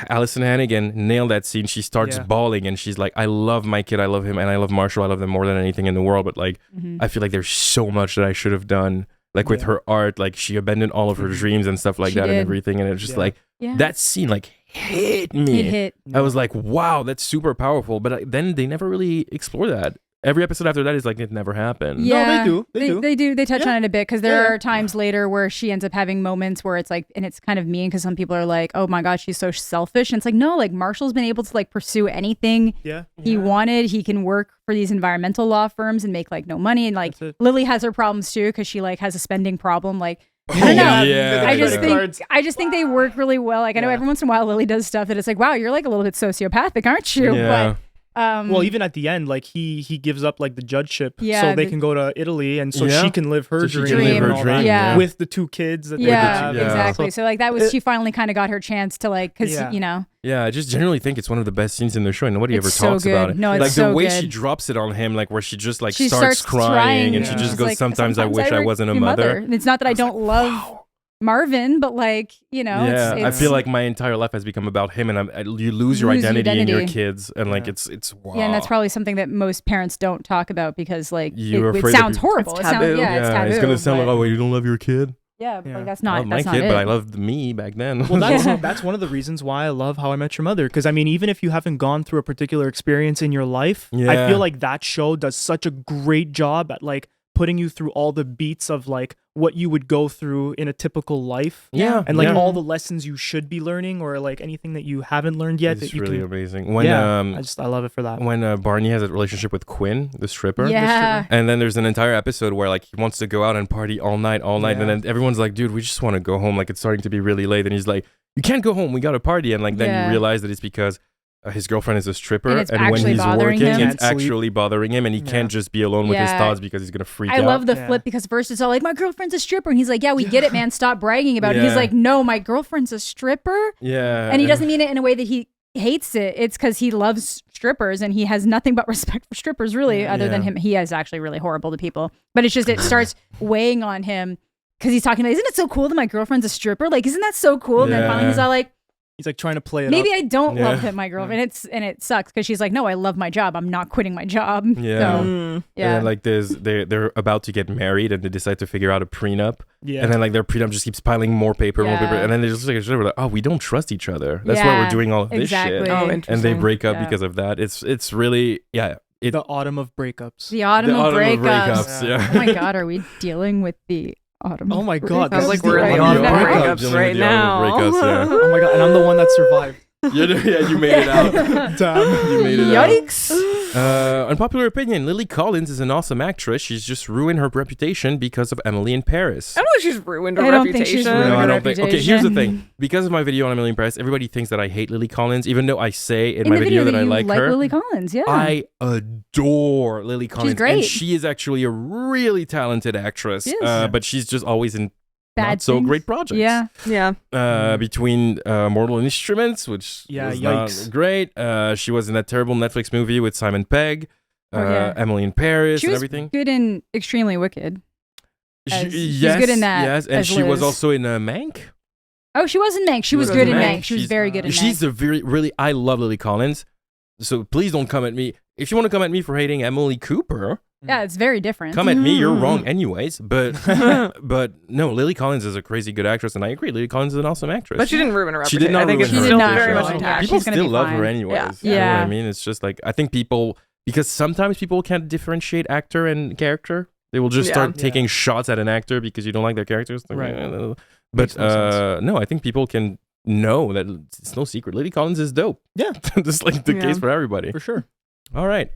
Allison Hannigan nailed that scene. She starts bawling and she's like, I love my kid, I love him, and I love Marshall, I love them more than anything in the world, but like I feel like there's so much that I should have done, like with her art. Like she abandoned all of her dreams and stuff like that and everything, and it's just like that scene like hit me. It hit. I was like, wow, that's super powerful, but then they never really explore that. Every episode after that is like it never happened. Yeah, no, they do. They touch on it a bit, because there are times later where she ends up having moments where it's like, and it's kind of mean because some people are like, oh my god, she's so selfish. And it's like, no, like Marshall's been able to like pursue anything he wanted. He can work for these environmental law firms and make like no money. And like Lily has her problems too, because she like has a spending problem. Like I don't know. I just think they work really well. Like I know every once in a while Lily does stuff that it's like, wow, you're like a little bit sociopathic, aren't you? Yeah. But well, even at the end, like he gives up like the judgeship so they can go to Italy, and so she can live her dream with the 2 kids that they have. Exactly. So like that was, she finally kind of got her chance to like, because you know. Yeah, I just generally think it's one of the best scenes in the show, and nobody ever talks about it. No, it's like so the way good. she drops it on him, like where she just like starts crying and she just goes, like, sometimes I wish I wasn't a mother. It's not that I don't love Marvin, but like, you know, it's, I feel like my entire life has become about him, and you lose your identity in your kids, and like it's wow. Yeah, and that's probably something that most parents don't talk about, because like it sounds horrible. It's taboo. It's taboo. It's gonna sound like, oh, you don't love your kid. Yeah, but like that's not. I love my kid, but I loved me back then. Well, that's one of the reasons why I love How I Met Your Mother, because I mean, even if you haven't gone through a particular experience in your life, I feel like that show does such a great job at like putting you through all the beats of like what you would go through in a typical life, and like all the lessons you should be learning, or like anything that you haven't learned yet. It's that you really can, amazing. When I love it for that. When Barney has a relationship with Quinn, the stripper, and then there's an entire episode where like he wants to go out and party all night, and then everyone's like, dude, we just want to go home. Like it's starting to be really late, and he's like, you can't go home, we got to party, and like then you realize that it's because his girlfriend is a stripper, and when he's working, it's actually bothering him, and he can't just be alone with his thoughts because he's gonna freak out. I love the flip, because first it's all like, my girlfriend's a stripper, and he's like, yeah, we get it, man, stop bragging about it. He's like, no, my girlfriend's a stripper, and he doesn't mean it in a way that he hates it. It's because he loves strippers, and he has nothing but respect for strippers, really, other than him. He is actually really horrible to people, but it's just, it starts weighing on him, because he's talking about, isn't it so cool that my girlfriend's a stripper? Like, isn't that so cool? And then finally he's all like, he's like trying to play it maybe up. I don't love him, my girlfriend. And it sucks, because she's like, no, I love my job, I'm not quitting my job. And then like they're about to get married, and they decide to figure out a prenup, and then like their prenup just keeps piling more paper, and then they just like, oh, we don't trust each other, that's why we're doing all of this shit. And they break up because of that. It's really the autumn of breakups. The autumn of breakups. Yeah. Oh my god, are we dealing with the autumn? Oh my god, sounds like we're in the autumn of breakups right now. Oh my god, and I'm the one that survived. You made it out. Damn. You made it out. Yikes. Unpopular opinion, Lily Collins is an awesome actress. She's just ruined her reputation because of Emily in Paris. I don't know if she's ruined her reputation. I don't think. Okay, here's the thing. Because of my video on Emily in Paris, everybody thinks that I hate Lily Collins, even though I say in my video that I like her. Lily Collins, I adore Lily Collins. She's great. And she is actually a really talented actress. But she's just always in not so great projects. Between Mortal Instruments, which was not great. She was in that terrible Netflix movie with Simon Pegg, Emily in Paris, and everything. Good in Extremely Wicked. She's good in that. Yes, and she was also in Mank. Oh, she was in Mank. She was good in Mank. She was very good in Mank. She's really. I love Lily Collins. So please don't come at me. If you want to come at me for hating Emily Cooper. Yeah, it's very different. Come at me, you're wrong anyways. But no, Lily Collins is a crazy good actress, and I agree. Lily Collins is an awesome actress. But she didn't ruin her reputation. She did not ruin her reputation. She did not very much intact. People still love her anyways. Yeah. You know what I mean? It's just like, I think people, because sometimes people can't differentiate actor and character. They will just start taking shots at an actor because you don't like their characters. Right. But no, I think people can know that it's no secret. Lily Collins is dope. Yeah. Just like the case for everybody. For sure. All right.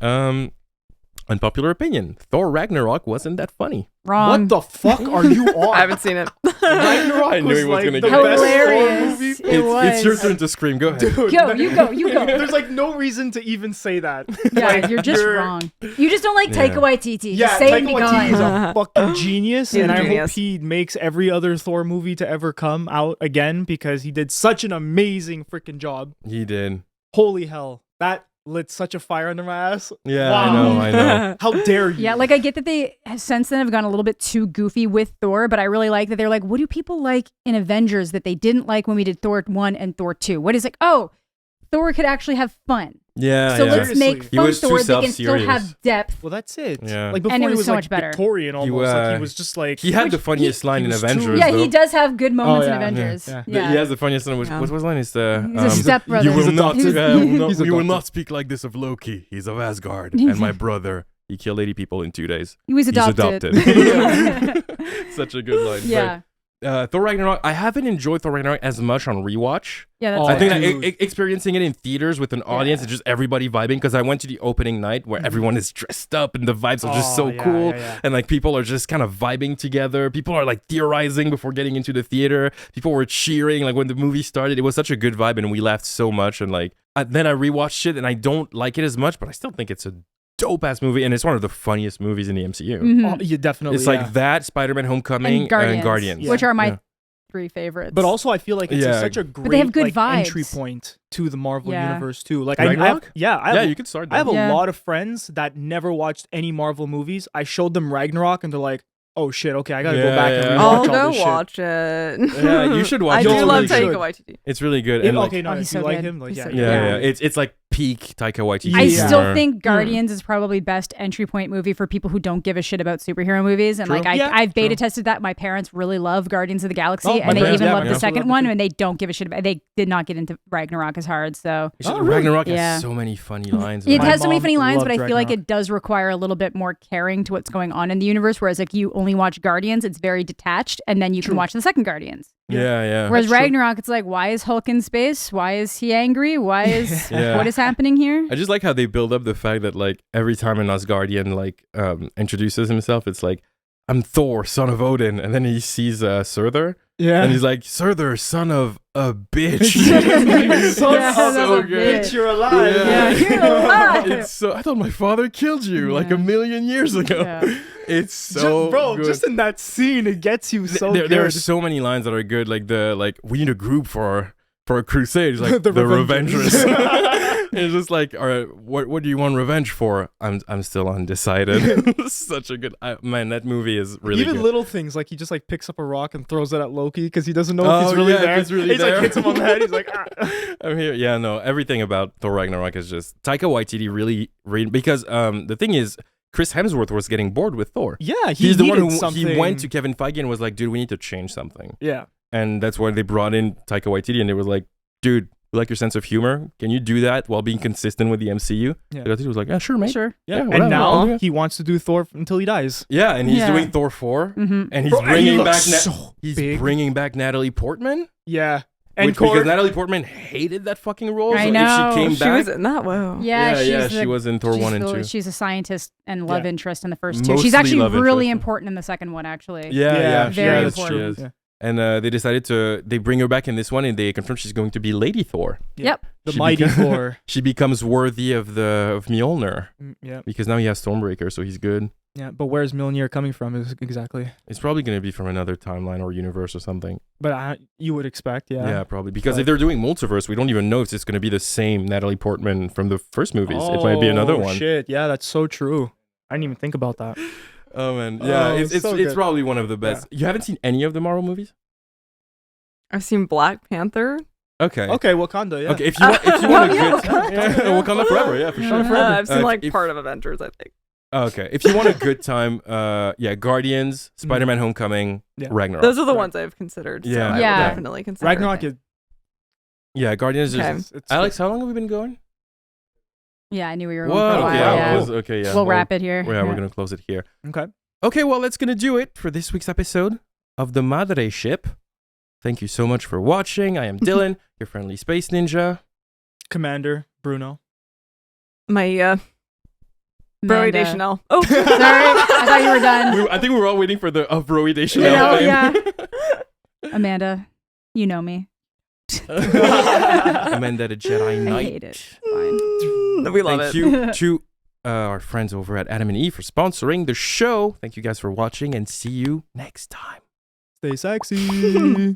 Unpopular opinion. Thor Ragnarok wasn't that funny. Wrong. What the fuck are you on? I haven't seen it. Ragnarok I knew was he was like gonna the get it. best Thor Hilarious. movie. It's your turn to scream. Go ahead. Dude, You go. There's like no reason to even say that. Yeah, Like, you're just wrong. You just don't like Taika Waititi. Yeah, Just say it and Taika be Waititi is gone. a fucking genius, He's and a I hope genius. he makes every other Thor movie to ever come out again because he did such an amazing freaking job. He did. Holy hell, that lit such a fire under my ass. Yeah, Wow. I know. How dare you? Yeah, like I get that they since then have gone a little bit too goofy with Thor, but I really like that they're like, what do people like in Avengers that they didn't like when we did Thor 1 and Thor 2? What is like, oh, Thor could actually have fun. Yeah, So yeah. let's make He fun was too Thor that can still self-serious. have depth. Well, that's it. Yeah. Like before, And it he was was so like much better. Victorian almost. Like he was just like he had the funniest line in he was Avengers. too- Yeah, though. he does have good moments in yeah. Avengers. Yeah. Yeah. He has the funniest line. What was his line? It's the He's a stepbrother. You will not. He's You will adopted. not speak like this of Loki. He's of Asgard, and my brother. He killed 80 people in 2 days. He was adopted. He's adopted. Such a good line. Yeah. But, Thor Ragnarok. I haven't enjoyed Thor Ragnarok as much on rewatch. Yeah, that's Oh, I think that dude. experiencing it in theaters with an audience and just everybody vibing, because I went to the opening night where everyone is dressed up and the vibes are just so cool, and like people are just kind of vibing together. People are like theorizing before getting into the theater. People were cheering like when the movie started. It was such a good vibe and we laughed so much. And like then I rewatched it and I don't like it as much, but I still think it's a dope ass movie and it's one of the funniest movies in the MCU. Mhm. Oh, yeah, definitely. It's like that, Spider-Man: Homecoming, And Guardians, and Guardians, which are my Yeah. 3 favorites. But also, I feel like it's such a great they have good like, entry vibes. point to the Marvel Yeah. universe too. Like Ragnarok? I have you could start I have that. a Yeah. lot of friends that never watched any Marvel movies. I showed them Ragnarok and they're like, "Oh shit, okay, I gotta go Yeah, back and yeah. rewatch I'll all go this shit." watch it. Yeah, you should watch I it. do It's love really Taika good. Waititi. It's really good. And like, Okay, no, Oh, if he's you so like good. him, like He's yeah, so yeah, good. it's like peak Taika Waititi. I Yeah. still humor. think Guardians is probably best entry point movie for people who don't give a shit about superhero movies. And True. like Yeah, I've beta true. tested that. My parents really love Guardians of the Galaxy, Oh, my and they parents, even yeah, love my the parents second love it one, too. and they don't give a shit about. They did not get into Ragnarok as hard. So It's just- Oh, really? Ragnarok Yeah. has so many funny lines. it My has so many mom funny lines, but I loved feel like Ragnarok. it does require a little bit more caring to what's going on in the universe. Whereas like you only watch Guardians, it's very detached, and then you can watch the second Guardians. Yeah. Whereas That's true. Ragnarok, it's like, why is Hulk in space? Why is he angry? Why is Yeah. what is happening here? I just like how they build up the fact that like every time an Asgardian like introduces himself, it's like, I'm Thor, son of Odin, and then he sees Surtur, Yeah. and he's like, Surtur, son of a bitch. Son Yeah, of son so of a good. bitch. You're alive. Yeah, you're alive. It's so. I thought my father killed you like Yeah. a million years ago. Yeah. It's so good. just in that scene, it gets you so good. There are so many lines that are good, like we need a group for a crusade. It's like the, Revengers. Revengers. It's just like, all right, what do you want revenge for? I'm still undecided. Such a good man. That movie is really Even good. little things like he just like picks up a rock and throws it at Loki because he doesn't know if Oh, he's really yeah, if there. it's really He's there. like hits him on the head. He's like, ah. I'm here. Yeah, no, everything about Thor Ragnarok is just Taika Waititi really because the thing is, Chris Hemsworth was getting bored with Thor. Yeah, He's the one who something. he went to Kevin Feige and was like, dude, we need to change something. Yeah, And that's why they brought in Taika Waititi, and they was like, dude, we like your sense of humor. Can you do that while being consistent with the MCU? Yeah. Waititi was like, yeah, sure, mate. Sure. yeah. whatever, And I'll do now it. he wants to do Thor until he dies. Yeah, and he's Yeah. doing Thor 4, Mm-hmm. and he's Bro, and he bringing looks back so he's big. bringing back Natalie Portman. Yeah, and Because Natalie Portman hated that fucking role. I so know. if she came She back, was in that. Wow. Yeah, she was in Thor 1 and 2. She's a scientist and love Yeah. interest in the first two. Mostly She's actually love really interest. important in the second one, actually. Yeah, very she important. is. Yeah. And they decided they bring her back in this one, and they confirm she's going to be Lady Thor. Yep. The She mighty beca- Thor. She becomes worthy of Mjolnir Yeah, because now he has Stormbreaker, so he's good. yeah. But where's Mjolnir coming from? Is exactly. It's probably going to be from another timeline or universe or something. But you would expect, Yeah, probably. Because But- if they're doing multiverse, we don't even know if it's going to be the same Natalie Portman from the first movies. It might be another one. Shit, yeah, that's so true. I didn't even think about that. Oh, man. Yeah, Oh, it's so it's good. probably one of the best. You haven't seen any of the Marvel movies? I've seen Black Panther. Okay. Okay, Wakanda, yeah. Okay, if you want a Yeah, good Wakanda. yeah, Wakanda forever, yeah, for sure. I've seen if- part of Avengers, I think. Okay, if you want a good time, Guardians, Spider-Man: Homecoming, Yeah. Ragnarok. Those are the Right. ones I've considered. So Yeah. I will Yeah. definitely consider Ragnarok it. is Yeah, Guardians. Okay. Is Alex, how long have we been going? Yeah, I knew we were going What? for a Okay, while. I Yeah. was- okay, yeah. We'll well, wrap it here. Yeah, we're gonna close it here. okay. Okay, well, that's gonna do it for this week's episode of the Mothership. Thank you so much for watching. I am Dylan, your friendly space ninja. Commander Bruno. My BROEY DESCHANEL. Oh, Sorry, I thought you were done. I think we were all waiting for the BROEY You DESCHANEL know, thing. yeah. Amanda, you know me. Amanda the Jedi Knight. I hate it. Fine. We love Thank you to our friends over at Adam and Eve for sponsoring the show. Thank you guys for watching and see you next time. Stay sexy.